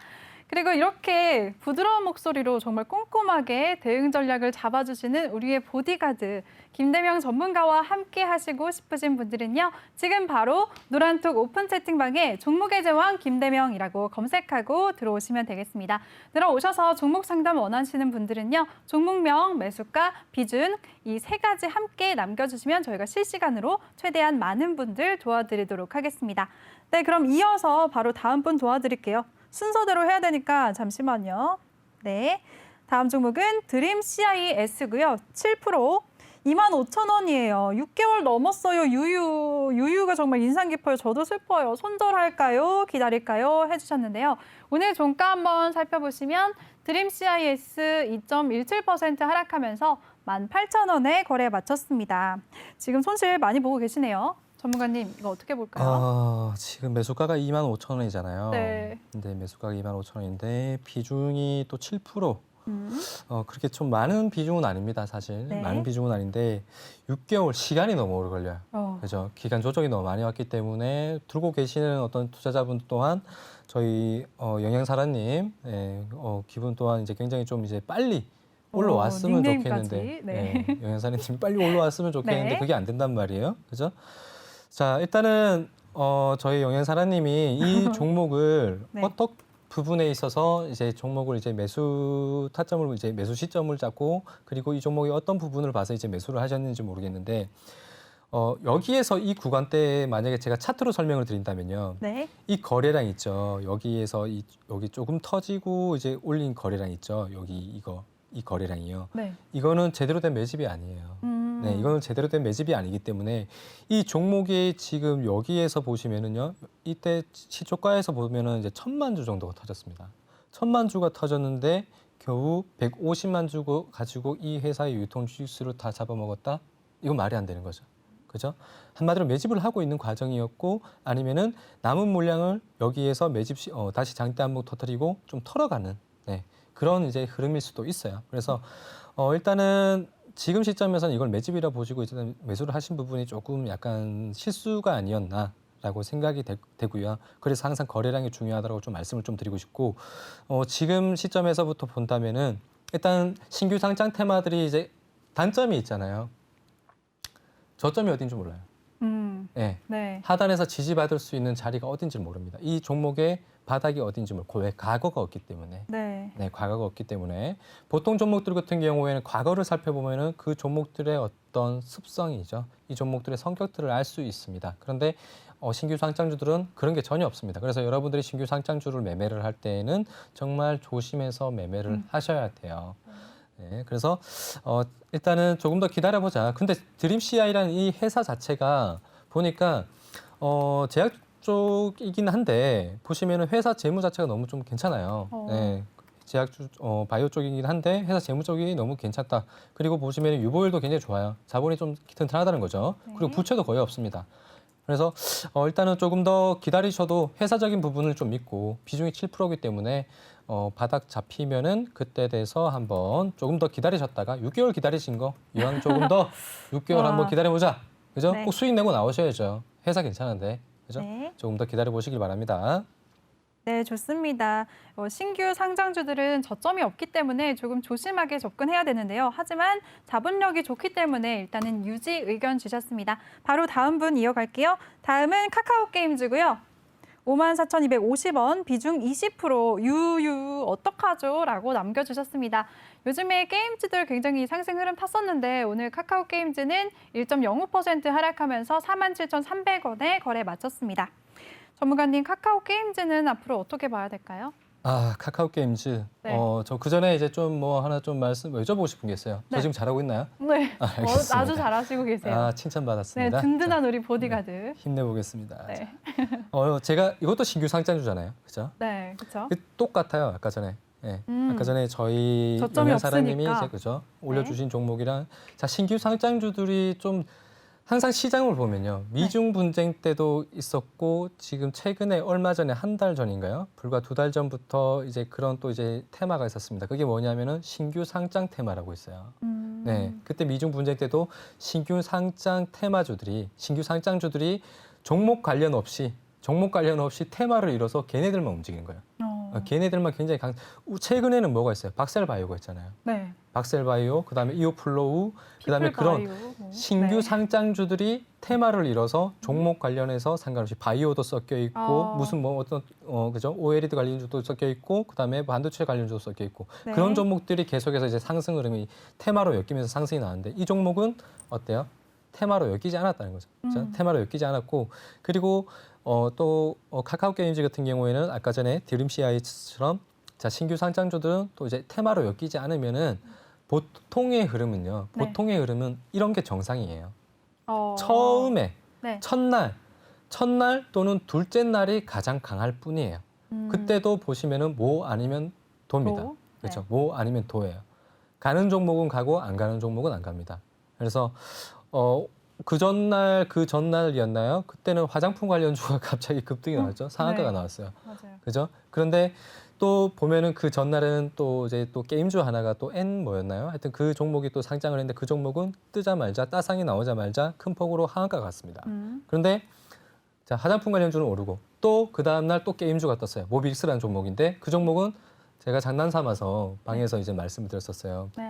그리고 이렇게 부드러운 목소리로 정말 꼼꼼하게 대응 전략을 잡아주시는 우리의 보디가드 김대명 전문가와 함께 하시고 싶으신 분들은요. 지금 바로 노란톡 오픈 채팅방에 종목의 제왕 김대명이라고 검색하고 들어오시면 되겠습니다. 들어오셔서 종목 상담 원하시는 분들은요. 종목명, 매수가, 비중 이 세 가지 함께 남겨주시면 저희가 실시간으로 최대한 많은 분들 도와드리도록 하겠습니다. 네, 그럼 이어서 바로 다음 분 도와드릴게요. 순서대로 해야 되니까 잠시만요. 네, 다음 종목은 드림 CIS고요. 7% 25,000원이에요. 6개월 넘었어요. 유유가 정말 인상 깊어요. 저도 슬퍼요. 손절할까요? 기다릴까요? 해주셨는데요. 오늘 종가 한번 살펴보시면 드림 CIS 2.17% 하락하면서 18,000원에 거래에 마쳤습니다. 지금 손실 많이 보고 계시네요. 전문가님, 이거 어떻게 볼까요? 지금 매수가가 25,000원이잖아요. 네. 근데 매수가가 25,000원인데 비중이 또 7%. 그렇게 좀 많은 비중은 아닙니다, 사실. 네. 많은 비중은 아닌데 6개월 시간이 너무 오래 걸려요. 그죠? 기간 조정이 너무 많이 왔기 때문에 들고 계시는 어떤 투자자분 또한 저희 영양사라님 기분 또한 이제 굉장히 좀 이제 빨리 올라왔으면 닉네임까지. 좋겠는데 네. 영양사님 빨리 올라왔으면 좋겠는데 네. 그게 안 된단 말이에요. 그죠? 자, 일단은 저희 영양사라님이 이 종목을 네. 어떤 부분에 있어서 이제 종목을 이제 매수 타점을 이제 매수 시점을 잡고 그리고 이 종목의 어떤 부분을 봐서 이제 매수를 하셨는지 모르겠는데 여기에서 이 구간대에 만약에 제가 차트로 설명을 드린다면요. 네. 이 거래량 있죠. 여기에서 여기 조금 터지고 이제 올린 거래량 있죠. 이 거래량이요. 네. 이거는 제대로 된 매집이 아니에요. 네, 이거는 제대로 된 매집이 아니기 때문에 이 종목이 지금 여기에서 보시면은요, 이때 시초가에서 보면은 이제 1,000만 주 정도가 터졌습니다. 1,000만 주가 터졌는데 겨우 150만 주 가지고 이 회사의 유통 주식수를 다 잡아먹었다? 이건 말이 안 되는 거죠. 그죠? 한마디로 매집을 하고 있는 과정이었고 아니면은 남은 물량을 여기에서 다시 장대 한몫 터뜨리고 좀 털어가는 그런 이제 흐름일 수도 있어요. 그래서 일단은 지금 시점에서는 이걸 매집이라 보시고 이제 매수를 하신 부분이 조금 약간 실수가 아니었나라고 생각이 되고요. 그래서 항상 거래량이 중요하다고 좀 말씀을 좀 드리고 싶고 지금 시점에서부터 본다면은 일단 신규 상장 테마들이 이제 단점이 있잖아요. 저점이 어딘지 몰라요. 네. 네. 하단에서 지지받을 수 있는 자리가 어딘지 모릅니다. 이 종목의 바닥이 어딘지 모르고 왜 과거가 없기 때문에. 네. 네, 과거가 없기 때문에 보통 종목들 같은 경우에는 과거를 살펴보면은 그 종목들의 어떤 습성이죠. 이 종목들의 성격들을 알 수 있습니다. 그런데 신규 상장주들은 그런 게 전혀 없습니다. 그래서 여러분들이 신규 상장주를 매매를 할 때에는 정말 조심해서 매매를 하셔야 돼요. 네, 그래서 일단은 조금 더 기다려보자. 근데 드림 CI라는 이 회사 자체가 보니까 제약 쪽이긴 한데 보시면은 회사 재무 자체가 너무 좀 괜찮아요. 네, 제약주 바이오 쪽이긴 한데 회사 재무 쪽이 너무 괜찮다. 그리고 보시면 유보율도 굉장히 좋아요. 자본이 좀 튼튼하다는 거죠. 네. 그리고 부채도 거의 없습니다. 그래서 일단은 조금 더 기다리셔도 회사적인 부분을 좀 믿고 비중이 7%이기 때문에 바닥 잡히면은 그때 돼서 한번 조금 더 기다리셨다가 6개월 기다리신 거 이왕 조금 더 6개월 와. 한번 기다려보자. 그죠? 네. 꼭 수익 내고 나오셔야죠. 회사 괜찮은데. 그죠? 네. 조금 더 기다려 보시길 바랍니다. 네, 좋습니다. 신규 상장주들은 저점이 없기 때문에 조금 조심하게 접근해야 되는데요. 하지만 자본력이 좋기 때문에 일단은 유지 의견 주셨습니다. 바로 다음 분 이어갈게요. 다음은 카카오게임즈고요. 54,250원, 비중 20%, 유유 어떡하죠? 라고 남겨주셨습니다. 요즘에 게임주들 굉장히 상승 흐름 탔었는데 오늘 카카오게임즈는 1.05% 하락하면서 47,300원에 거래 마쳤습니다. 전문가님, 카카오게임즈는 앞으로 어떻게 봐야 될까요? 카카오 게임즈. 네. 저 그 전에 이제 좀 하나 좀 여쭤보고 싶은 게 있어요. 네. 저 지금 잘하고 있나요? 네, 알겠습니다. 아주 잘하시고 계세요. 칭찬 네, 받았습니다. 든든한 우리 보디가드. 힘내보겠습니다. 네, 제가 이것도 신규 상장주잖아요. 그죠? 네, 그렇죠. 똑같아요. 아까 전에. 예. 아까 전에 저희 저점이 영양 사장님이 없으니까. 이제 그죠? 올려주신 종목이랑 자 신규 상장주들이 좀 항상 시장을 보면요. 미중 분쟁 때도 있었고 지금 최근에 얼마 전에 한 달 전인가요? 불과 2달 전부터 이제 그런 또 이제 테마가 있었습니다. 그게 뭐냐면은 신규 상장 테마라고 있어요. 네, 그때 미중 분쟁 때도 신규 상장 테마주들이 신규 상장주들이 종목 관련 없이 테마를 이뤄서 걔네들만 움직이는 거예요. 걔네들만 굉장히 최근에는 뭐가 있어요? 박셀바이오가 있잖아요. 네. 박셀바이오, 그다음에 이오플로우, 그다음에 그런 피플바이오, 뭐. 신규 네. 상장주들이 테마를 이뤄서 종목 관련해서 상관없이 바이오도 섞여 있고 무슨 뭐 어떤 그죠? OLED 관련주도 섞여 있고 그다음에 반도체 관련주도 섞여 있고 네. 그런 종목들이 계속해서 이제 상승 흐름이 테마로 엮이면서 상승이 나왔는데 이 종목은 어때요? 테마로 엮이지 않았다는 거죠. 그렇죠? 테마로 엮이지 않았고 그리고 또 카카오 게임즈 같은 경우에는 아까 전에 드림 CI처럼 자 신규 상장주들은 또 이제 테마로 엮이지 않으면은 보통의 흐름은요. 네. 보통의 흐름은 이런 게 정상이에요. 어, 처음에 네. 첫날 또는 둘째 날이 가장 강할 뿐이에요. 음, 그때도 보시면은 모 아니면 도입니다. 도? 그렇죠. 네. 모 아니면 도예요. 가는 종목은 가고 안 가는 종목은 안 갑니다. 그래서 그 전날이었나요? 그때는 화장품 관련주가 갑자기 급등이 나왔죠. 상한가가 네. 나왔어요. 맞아요. 그죠? 그런데 또 보면은 그 전날은 또 이제 또 게임주 하나가 또 N 뭐였나요? 하여튼 그 종목이 또 상장을 했는데 그 종목은 뜨자마자 따상이 나오자마자 큰 폭으로 하한가가 갔습니다. 그런데 자 화장품 관련주는 오르고 또 그 다음 날 또 게임주가 떴어요. 모비익스라는 종목인데 그 종목은 제가 장난 삼아서 방에서 이제 말씀을 드렸었어요. 네.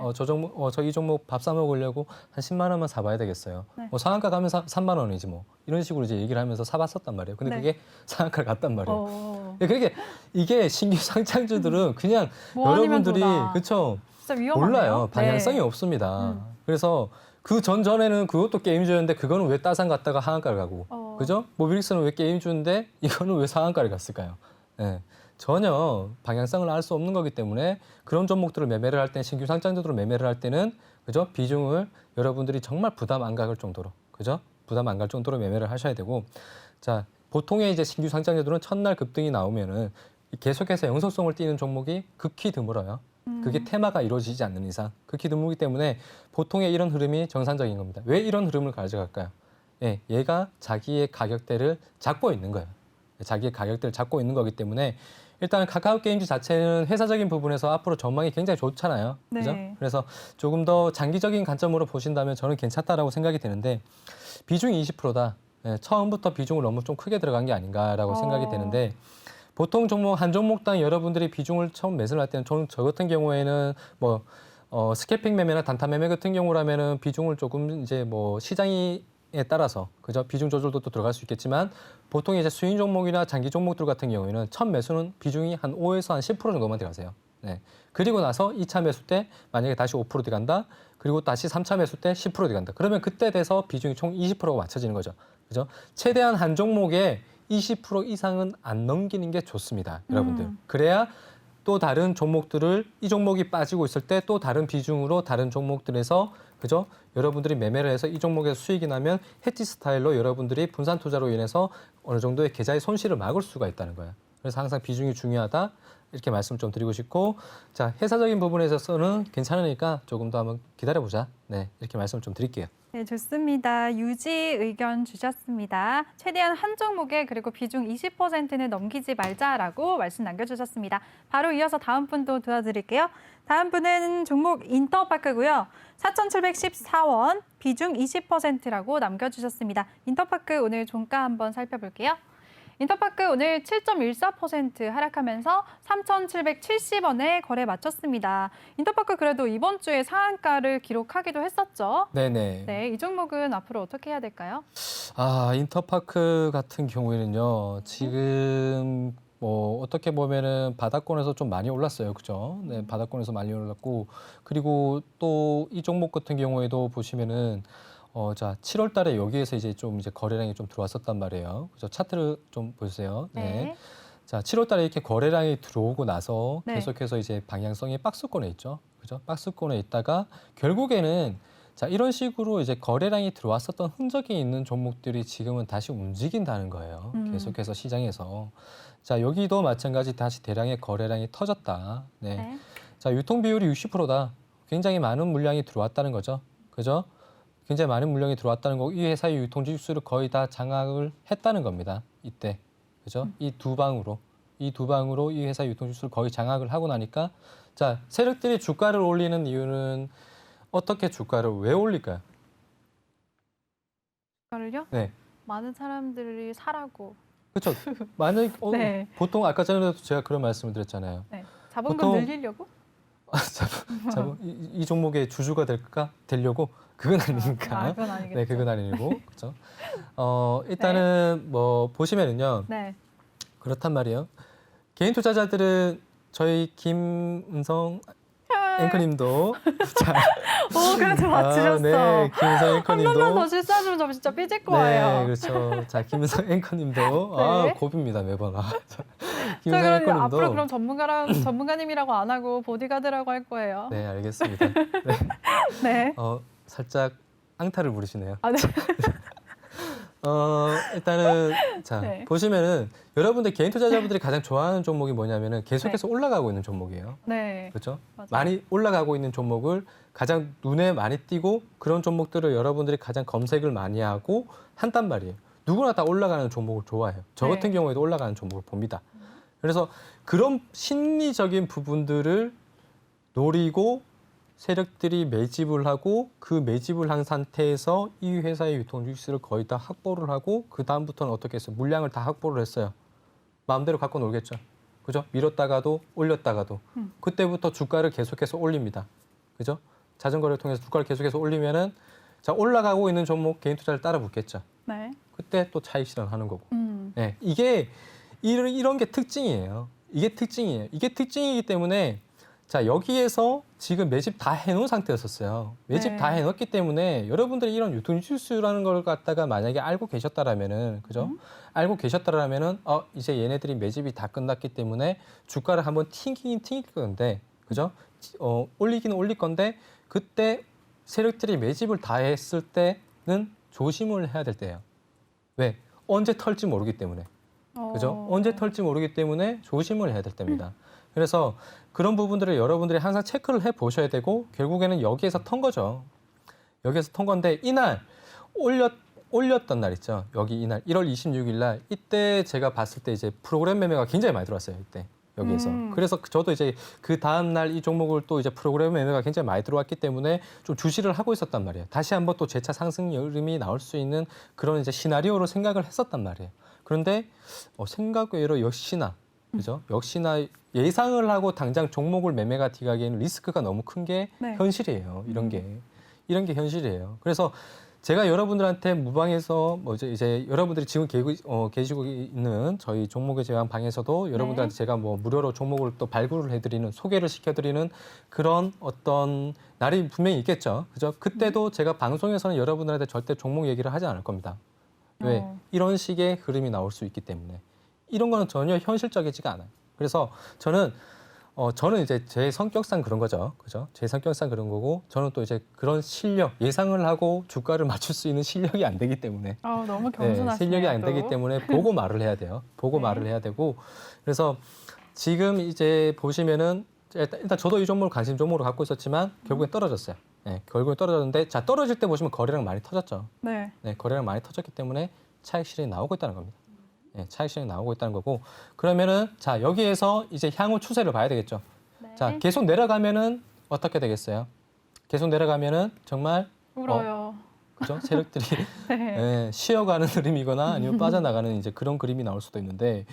저 이 종목 밥 사 먹으려고 한 10만 원만 사봐야 되겠어요. 네. 상한가 가면 3만 원이지 뭐 이런 식으로 이제 얘기를 하면서 사봤었단 말이에요. 근데 네. 그게 상한가 갔단 말이에요. 네. 그러니까 이게 신규 상장주들은 그냥 뭐 아니면 여러분들이 도다. 그렇죠 진짜 위험하네요. 몰라요. 방향성이 네. 없습니다. 그래서 그 전에는 그것도 게임주였는데 그거는 왜 따상 갔다가 하한가를 가고 그죠? 모빌릭스는 왜 게임주인데 이거는 왜 상한가를 갔을까요? 네. 전혀 방향성을 알 수 없는 거기 때문에 그런 종목들을 매매를 할 때는 신규 상장주들을 매매를 할 때는 그죠? 비중을 여러분들이 정말 부담 안 갈 정도로 그죠? 부담 안 갈 정도로 매매를 하셔야 되고 자 보통의 이제 신규 상장주들은 첫날 급등이 나오면은 계속해서 영속성을 띠는 종목이 극히 드물어요. 그게 테마가 이루어지지 않는 이상 극히 드물기 때문에 보통의 이런 흐름이 정상적인 겁니다. 왜 이런 흐름을 가져갈까요? 예, 얘가 자기의 가격대를 잡고 있는 거예요. 자기의 가격대를 잡고 있는 거기 때문에 일단 카카오 게임즈 자체는 회사적인 부분에서 앞으로 전망이 굉장히 좋잖아요. 네. 그죠? 그래서 조금 더 장기적인 관점으로 보신다면 저는 괜찮다라고 생각이 되는데 비중이 20%다. 예, 처음부터 비중을 너무 좀 크게 들어간 게 아닌가라고 생각이 되는데 보통 종목 한 종목당 여러분들이 비중을 처음 매수를 할 때는 저 같은 경우에는 뭐 스캐핑 매매나 단타 매매 같은 경우라면은 비중을 조금 이제 뭐 시장에 따라서 그죠? 비중 조절도 또 들어갈 수 있겠지만 보통 이제 수익 종목이나 장기 종목들 같은 경우에는 첫 매수는 비중이 한 5에서 한 10% 정도만 들어가세요. 네. 그리고 나서 2차 매수 때 만약에 다시 5% 들어간다. 그리고 다시 3차 매수 때 10% 들어간다. 그러면 그때 돼서 비중이 총 20%가 맞춰지는 거죠. 그죠? 최대한 한 종목에 20% 이상은 안 넘기는 게 좋습니다. 여러분들. 그래야 또 다른 종목들을 이 종목이 빠지고 있을 때 또 다른 비중으로 다른 종목들에서 그죠? 여러분들이 매매를 해서 이 종목에서 수익이 나면 헤지 스타일로 여러분들이 분산 투자로 인해서 어느 정도의 계좌의 손실을 막을 수가 있다는 거예요. 그래서 항상 비중이 중요하다. 이렇게 말씀 좀 드리고 싶고, 자, 회사적인 부분에 있어서는 괜찮으니까 조금 더 한번 기다려보자. 네, 이렇게 말씀 좀 드릴게요. 네, 좋습니다. 유지 의견 주셨습니다. 최대한 한 종목에 그리고 비중 20%는 넘기지 말자라고 말씀 남겨주셨습니다. 바로 이어서 다음 분도 도와드릴게요. 다음 분은 종목 인터파크고요. 4,714원, 비중 20%라고 남겨주셨습니다. 인터파크 오늘 종가 한번 살펴볼게요. 인터파크 오늘 7.14% 하락하면서 3,770원에 거래 마쳤습니다. 인터파크 그래도 이번 주에 상한가를 기록하기도 했었죠. 네네. 네, 이 종목은 앞으로 어떻게 해야 될까요? 아, 인터파크 같은 경우에는요, 지금 뭐 어떻게 보면은 바닥권에서 좀 많이 올랐어요. 그죠? 네, 바닥권에서 많이 올랐고, 그리고 또 이 종목 같은 경우에도 보시면은 자, 7월 달에 여기에서 이제 좀 이제 거래량이 좀 들어왔었단 말이에요. 그죠? 차트를 좀 보세요. 네. 자, 7월 달에 이렇게 거래량이 들어오고 나서 네. 계속해서 이제 방향성이 박스권에 있죠. 그죠? 박스권에 있다가 결국에는 자, 이런 식으로 이제 거래량이 들어왔었던 흔적이 있는 종목들이 지금은 다시 움직인다는 거예요. 계속해서 시장에서. 자, 여기도 마찬가지 다시 대량의 거래량이 터졌다. 네. 네. 자, 유통 비율이 60%다. 굉장히 많은 물량이 들어왔다는 거죠. 그죠? 굉장히 많은 물량이 들어왔다는 거고 이 회사의 유통 지수를 거의 다 장악을 했다는 겁니다. 이때. 그죠? 이 두 방으로 이 회사 유통 지수를 거의 장악을 하고 나니까 자, 세력들이 주가를 올리는 이유는 어떻게 주가를 왜 올릴까요? 주가를요? 네. 많은 사람들이 사라고. 그렇죠. 만약 네. 보통 아까 전에도 제가 그런 말씀을 드렸잖아요. 네. 자본금 보통- 늘리려고? 이 종목의 주주가 되려고 그건 아니니까. 그건 아니겠죠. 네, 그건 아니고. 그렇죠. 일단은 뭐 보시면은요. 네. 그렇단 말이에요. 개인 투자자들은 저희 김은성 앵커님도 자, 오, 그래도 맞추셨어. 네, 김은성 한 앵커님도 번만 더 실수하시면 저 진짜 삐질 네, 거예요. 그렇죠. 자, 김은성 앵커님도 네. 고비입니다 매번. 자, 저 김은성 그럼 앵커님도 앞으로 그럼 전문가님이라고 안 하고 보디가드라고 할 거예요. 네, 알겠습니다. 네. 네. 살짝 앙탈을 부리시네요. 아, 네. 일단은 자 네. 보시면은 여러분들 개인 투자자분들이 가장 좋아하는 종목이 뭐냐면은 계속해서 올라가고 있는 종목이에요. 네. 그렇죠? 맞아요. 많이 올라가고 있는 종목을 가장 눈에 많이 띄고 그런 종목들을 여러분들이 가장 검색을 많이 하고 한단 말이에요. 누구나 다 올라가는 종목을 좋아해요. 저 같은 네. 경우에도 올라가는 종목을 봅니다. 그래서 그런 심리적인 부분들을 노리고 세력들이 매집을 하고 그 매집을 한 상태에서 이 회사의 유통 주식수를 거의 다 확보를 하고 그 다음부터는 어떻게 했어요? 물량을 다 확보를 했어요. 마음대로 갖고 놀겠죠. 그죠? 밀었다가도 올렸다가도 그때부터 주가를 계속해서 올립니다. 그죠? 자전거를 통해서 주가를 계속해서 올리면은 자 올라가고 있는 종목 개인 투자를 따라 붙겠죠. 네. 그때 또 차익 실현하는 거고. 네, 이게 이런 게 특징이에요. 이게 특징이기 때문에 자 여기에서 지금 매집 다 해놓은 상태였었어요. 매집 네. 다 해놓기 때문에 여러분들이 이런 유통지수라는 걸 갖다가 만약에 알고 계셨다라면은 그죠? 알고 계셨다라면은 이제 얘네들이 매집이 다 끝났기 때문에 주가를 한번 튕기긴 튕길 건데 그죠? 올리기는 올릴 건데 그때 세력들이 매집을 다 했을 때는 조심을 해야 될 때예요. 왜? 언제 털지 모르기 때문에. 그죠? 언제 털지 모르기 때문에 조심을 해야 될 때입니다. 그래서 그런 부분들을 여러분들이 항상 체크를 해 보셔야 되고 결국에는 여기에서 턴 거죠. 여기에서 턴 건데 이날 올렸던 날 있죠. 여기 이날 1월 26일 날 이때 제가 봤을 때 이제 프로그램 매매가 굉장히 많이 들어왔어요. 이때 여기에서. 그래서 저도 이제 그 다음 날 이 종목을 또 이제 프로그램 매매가 굉장히 많이 들어왔기 때문에 좀 주시를 하고 있었단 말이에요. 다시 한번 또 재차 상승 흐름이 나올 수 있는 그런 이제 시나리오로 생각을 했었단 말이에요. 그런데 생각 외로 역시나 그죠? 역시나 예상을 하고 당장 종목을 매매가 들어가기에는 리스크가 너무 큰 게 네. 현실이에요. 이런 게 현실이에요. 그래서 제가 여러분들한테 무방에서 뭐 이제 여러분들이 지금 계시고 있는 저희 종목의 제왕 방에서도 여러분들한테 제가 뭐 무료로 종목을 또 발굴을 해드리는 소개를 시켜드리는 그런 어떤 날이 분명히 있겠죠. 그죠? 그때도 제가 방송에서는 여러분들한테 절대 종목 얘기를 하지 않을 겁니다. 왜? 이런 식의 흐름이 나올 수 있기 때문에. 이런 거는 전혀 현실적이지가 않아요. 그래서 저는 이제 제 성격상 그런 거죠. 그죠? 제 성격상 그런 거고, 저는 또 이제 그런 실력, 예상을 하고 주가를 맞출 수 있는 실력이 안 되기 때문에. 너무 겸손하시네요. 실력이 안 또. 되기 때문에 보고 말을 해야 돼요. 보고 말을 해야 되고. 그래서 지금 이제 보시면은, 일단 저도 이 종목을 관심 종목으로 갖고 있었지만, 결국엔 떨어졌어요. 네, 결국엔 떨어졌는데, 자, 떨어질 때 보시면 거래량 많이 터졌죠. 네. 네, 거래량 많이 터졌기 때문에 차익 실현이 나오고 있다는 겁니다. 네, 차익 실현이 나오고 있다는 거고, 그러면은 자, 여기에서 이제 향후 추세를 봐야 되겠죠. 네. 자, 계속 내려가면은 어떻게 되겠어요? 계속 내려가면은 정말 울어요. 그죠? 세력들이 네. 쉬어가는 흐름이거나 아니면 빠져나가는 이제 그런 그림이 나올 수도 있는데,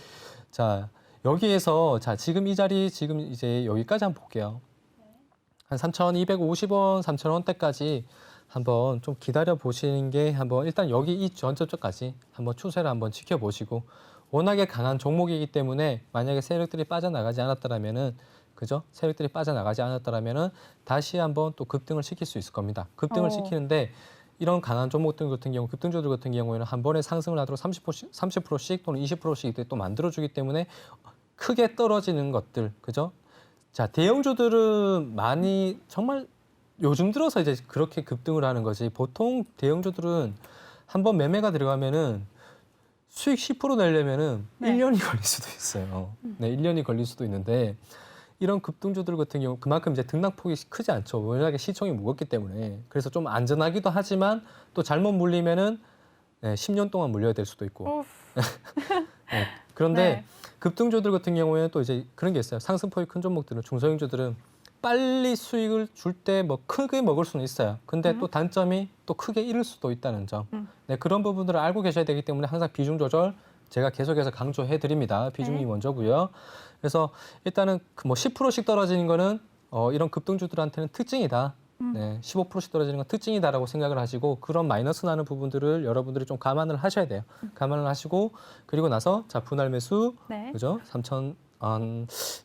자, 여기에서 자, 지금 이 자리 지금 이제 여기까지 한번 볼게요. 한 3,250원, 3,000원대까지 한번 좀 기다려 보시는 게 한번 일단 여기 이 전저점까지 한번 추세를 한번 지켜보시고, 워낙에 강한 종목이기 때문에 만약에 세력들이 빠져나가지 않았더라면은, 그죠? 세력들이 빠져나가지 않았더라면은 다시 한번 또 급등을 시킬 수 있을 겁니다. 급등을 시키는데 이런 강한 종목들 같은 경우, 급등주들 같은 경우에는 한 번에 상승을 하도록 30%씩 또는 20%씩 또 만들어주기 때문에 크게 떨어지는 것들, 그죠? 자, 대형주들은 많이 정말 요즘 들어서 이제 그렇게 급등을 하는 거지. 보통 대형주들은 한번 매매가 들어가면은 수익 10% 내려면은 네. 1년이 걸릴 수도 있어요. 네, 1년이 걸릴 수도 있는데 이런 급등주들 같은 경우 그만큼 이제 등락폭이 크지 않죠. 워낙에 시총이 무겁기 때문에. 그래서 좀 안전하기도 하지만 또 잘못 물리면은 10년 동안 물려야 될 수도 있고. 네, 그런데 네. 급등주들 같은 경우에는 또 이제 그런 게 있어요. 상승폭이 큰 종목들은, 중소형주들은 빨리 수익을 줄 때 뭐 크게 먹을 수는 있어요. 근데 또 단점이 또 크게 잃을 수도 있다는 점. 네, 그런 부분들을 알고 계셔야 되기 때문에 항상 비중 조절 제가 계속해서 강조해 드립니다. 비중이 네. 먼저고요. 그래서 일단은 뭐 10%씩 떨어지는 거는 이런 급등주들한테는 특징이다. 네, 15%씩 떨어지는 건 특징이다라고 생각을 하시고, 그런 마이너스 나는 부분들을 여러분들이 좀 감안을 하셔야 돼요. 감안을 하시고, 그리고 나서 자, 분할 매수, 네. 그죠? 3천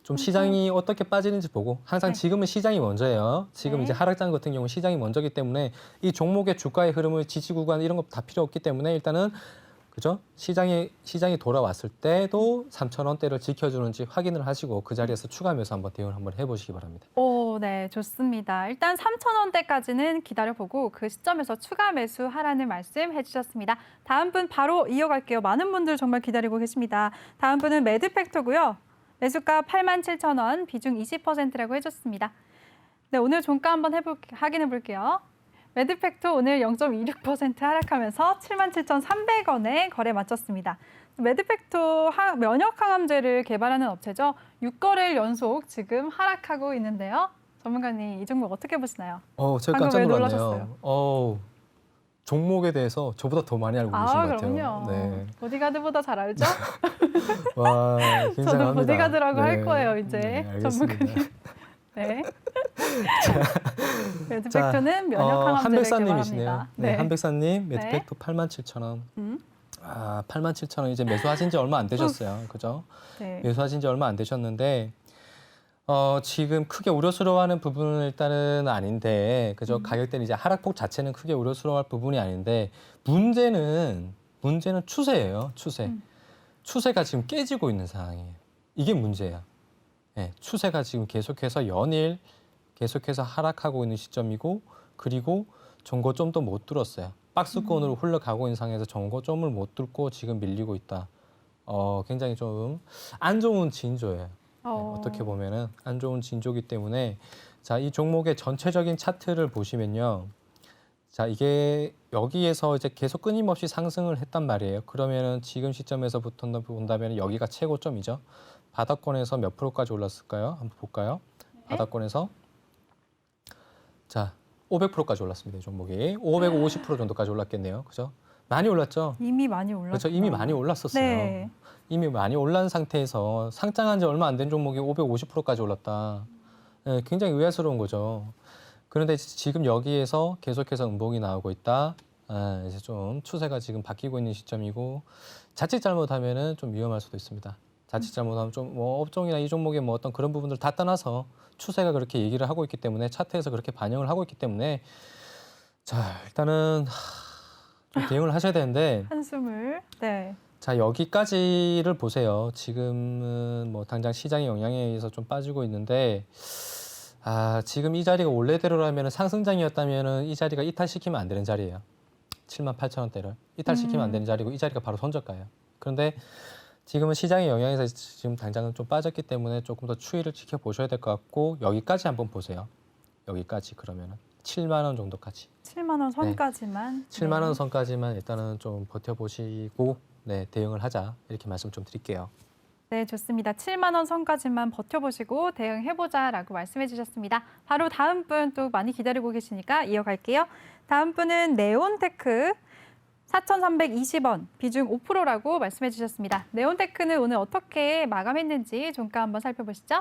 좀 시장이 어떻게 빠지는지 보고, 항상 네. 지금은 시장이 먼저예요. 지금 네. 이제 하락장 같은 경우 시장이 먼저기 때문에 이 종목의 주가의 흐름을 지지 구간 이런 거 다 필요 없기 때문에 일단은 그죠? 시장이 돌아왔을 때도 3,000원대를 지켜주는지 확인을 하시고 그 자리에서 추가 매수 한번 대응을 한번 해보시기 바랍니다. 네, 좋습니다. 일단 3,000원대까지는 기다려보고 그 시점에서 추가 매수하라는 말씀 해주셨습니다. 다음 분 바로 이어갈게요. 많은 분들 정말 기다리고 계십니다. 다음 분은 매드팩토고요. 매수가 87,000원, 비중 20%라고 해줬습니다. 네, 오늘 종가 한번 확인해 볼게요. 매드팩토 오늘 0.26% 하락하면서 77,300원에 거래 마쳤습니다. 매드팩토 면역 항암제를 개발하는 업체죠. 6거래일 연속 지금 하락하고 있는데요. 전문가님, 이 종목 어떻게 보시나요? 제가 방금 깜짝 왜 놀랐네요. 종목에 대해서 저보다 더 많이 알고 계신 것 같아요. 그럼요. 네. 보디가드보다 잘 알죠? 와, 굉장합니다. 저도 보디가드라고 할 거예요, 이제. 네, 알겠습니다. 전문가님. 네. 매드팩토는 면역 항암제를 한백사님이시네요. 개발합니다. 네, 한백사님 매드팩토 네. 87,000원. 87,000원 이제 매수하신 지 얼마 안 되셨어요. 그죠? 네. 매수하신 지 얼마 안 되셨는데 지금 크게 우려스러워하는 부분은 일단은 아닌데, 그죠? 가격대는 이제 하락폭 자체는 크게 우려스러워할 부분이 아닌데, 문제는 추세예요. 추세. 추세가 지금 깨지고 있는 상황이에요. 이게 문제예요. 네, 추세가 지금 계속해서 연일 계속해서 하락하고 있는 시점이고, 그리고 정고점도 못 뚫었어요. 박스권으로 흘러가고 있는 상황에서 정고점을 못 뚫고 지금 밀리고 있다. 굉장히 좀 안 좋은 징조예요. 네, 어떻게 보면은 안 좋은 징조이기 때문에, 자, 이 종목의 전체적인 차트를 보시면요. 자, 이게 여기에서 이제 계속 끊임없이 상승을 했단 말이에요. 그러면은 지금 시점에서부터 본다면 여기가 최고점이죠. 바닥권에서 몇 프로까지 올랐을까요? 한번 볼까요? 네. 바닥권에서 자, 500%까지 올랐습니다. 이 종목이 550% 정도까지 올랐겠네요. 그죠? 많이 올랐죠? 이미 많이 올랐어요. 그렇죠. 이미 많이 올랐었어요. 네. 이미 많이 올란 상태에서 상장한 지 얼마 안 된 종목이 550%까지 올랐다. 예, 굉장히 의아스러운 거죠. 그런데 지금 여기에서 계속해서 음봉이 나오고 있다. 이제 좀 추세가 지금 바뀌고 있는 시점이고 자칫 잘못하면은 좀 위험할 수도 있습니다. 자칫 잘못하면 좀 뭐 업종이나 이 종목의 뭐 어떤 그런 부분들 다 떠나서 추세가 그렇게 얘기를 하고 있기 때문에 차트에서 그렇게 반영을 하고 있기 때문에 자 일단은 좀 대응을 하셔야 되는데 한숨을. 네. 자 여기까지를 보세요. 지금은 뭐 당장 시장의 영향에 의해서 좀 빠지고 있는데 지금 이 자리가 원래대로라면 상승장이었다면 이 자리가 이탈시키면 안 되는 자리예요. 78,000원대를 이탈시키면 안 되는 자리고 이 자리가 바로 손절가예요. 그런데 지금은 시장의 영향에서 지금 당장은 좀 빠졌기 때문에 조금 더 추이를 지켜보셔야 될 것 같고 여기까지 한번 보세요. 여기까지 그러면은 7만 원 정도까지. 7만 원 선까지만. 7만 원 선까지만 일단은 좀 버텨보시고 대응을 하자 이렇게 말씀 좀 드릴게요. 네, 좋습니다. 7만 원 선까지만 버텨보시고 대응해보자라고 말씀해 주셨습니다. 바로 다음 분 또 많이 기다리고 계시니까 이어갈게요. 다음 분은 네온테크 4,320원, 비중 5%라고 말씀해 주셨습니다. 네온테크는 오늘 어떻게 마감했는지 종가 한번 살펴보시죠.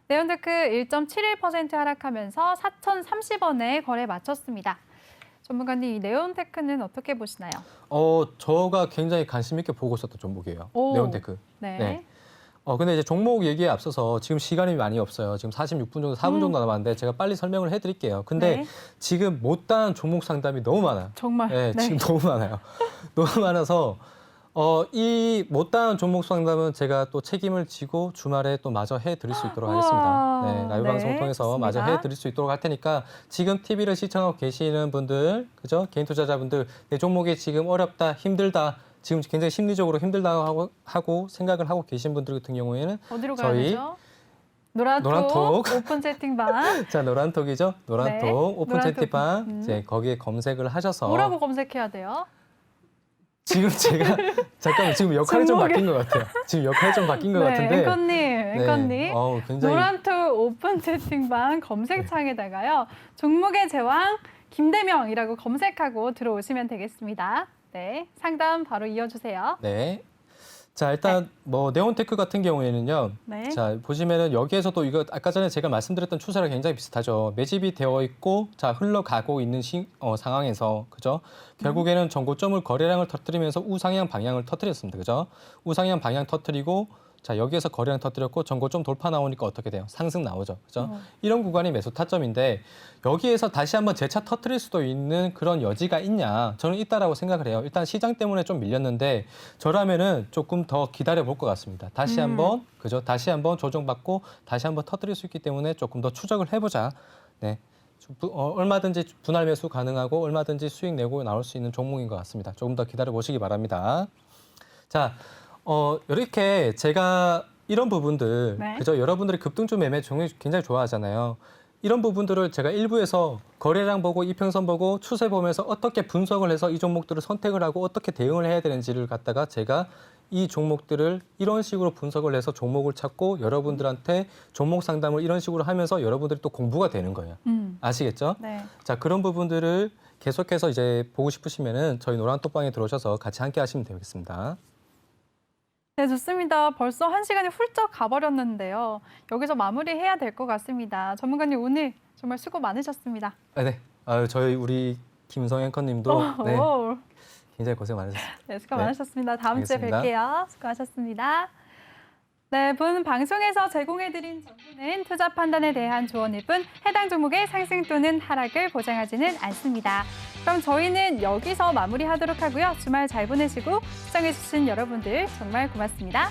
네온테크 1.71% 하락하면서 4,030원에 거래 마쳤습니다. 전문가님, 이 네온테크는 어떻게 보시나요? 저가 굉장히 관심 있게 보고 있었던 종목이에요. 오. 네온테크. 네. 근데 이제 종목 얘기에 앞서서 지금 시간이 많이 없어요. 지금 46분 정도, 4분 정도 남았는데 제가 빨리 설명을 해드릴게요. 근데 네. 지금 못다한 종목 상담이 너무 많아요. 정말. 네, 지금 너무 많아요. 너무 많아서 이 못다한 종목 상담은 제가 또 책임을 지고 주말에 또 마저 해드릴 수 있도록 하겠습니다. 네, 라이브 네, 방송 통해서 좋습니다. 마저 해드릴 수 있도록 할 테니까 지금 TV를 시청하고 계시는 분들, 그죠? 개인 투자자분들, 내 종목이 지금 어렵다, 힘들다. 지금 굉장히 심리적으로 힘들다고 하고 생각을 하고 계신 분들 같은 경우에는 어디로 가야 저희 되죠? 노란톡 노란톡. 오픈 채팅방. 자 노란톡이죠. 노란톡 네, 오픈 노란톡. 채팅방 이제 거기에 검색을 하셔서 뭐라고 검색해야 돼요? 지금 제가 잠깐만 지금 역할이 좀 바뀐 것 같아요. 지금 역할이 좀 바뀐 것 같은데. 앵커님. 굉장히 노란톡 오픈 채팅방 검색창에다가요. 종목의 제왕 김대명이라고 검색하고 들어오시면 되겠습니다. 네, 상담 바로 이어주세요. 네. 자 일단 뭐 네온테크 같은 경우에는요. 네. 자 보시면은 여기에서도 이거 아까 전에 제가 말씀드렸던 추세랑 굉장히 비슷하죠. 매집이 되어 있고 자 흘러가고 있는 상황에서 그죠. 결국에는 전고점을 거래량을 터뜨리면서 우상향 방향을 터뜨렸습니다. 그죠. 우상향 방향 터뜨리고 자 여기에서 거래량 터뜨렸고 전고점 돌파 나오니까 어떻게 돼요? 상승 나오죠. 그죠? 이런 구간이 매수 타점인데 여기에서 다시 한번 재차 터뜨릴 수도 있는 그런 여지가 있냐? 저는 있다라고 생각을 해요. 일단 시장 때문에 좀 밀렸는데 저라면은 조금 더 기다려 볼 것 같습니다. 다시 한번 그죠? 다시 한번 조정받고 다시 한번 터뜨릴 수 있기 때문에 조금 더 추적을 해보자. 네. 얼마든지 분할 매수 가능하고 얼마든지 수익 내고 나올 수 있는 종목인 것 같습니다. 조금 더 기다려 보시기 바랍니다. 자. 이렇게 제가 이런 부분들, 네. 그죠? 여러분들이 급등주 매매 종목 굉장히 좋아하잖아요. 이런 부분들을 제가 일부에서 거래량 보고 이평선 보고 추세 보면서 어떻게 분석을 해서 이 종목들을 선택을 하고 어떻게 대응을 해야 되는지를 갖다가 제가 이 종목들을 이런 식으로 분석을 해서 종목을 찾고 여러분들한테 종목 상담을 이런 식으로 하면서 여러분들이 또 공부가 되는 거예요. 아시겠죠? 네. 자, 그런 부분들을 계속해서 이제 보고 싶으시면은 저희 노란톡방에 들어오셔서 같이 함께 하시면 되겠습니다. 네, 좋습니다. 벌써 1시간이 훌쩍 가버렸는데요. 여기서 마무리해야 될 것 같습니다. 전문가님 오늘 정말 수고 많으셨습니다. 네. 저희 우리 김성 앵커님도 네, 오. 굉장히 고생 많으셨습니다. 네, 수고 네. 많으셨습니다. 다음 주에 알겠습니다. 뵐게요. 수고하셨습니다. 네, 본 방송에서 제공해드린 정보는 투자 판단에 대한 조언일 뿐 해당 종목의 상승 또는 하락을 보장하지는 않습니다. 그럼 저희는 여기서 마무리하도록 하고요. 주말 잘 보내시고 시청해주신 여러분들 정말 고맙습니다.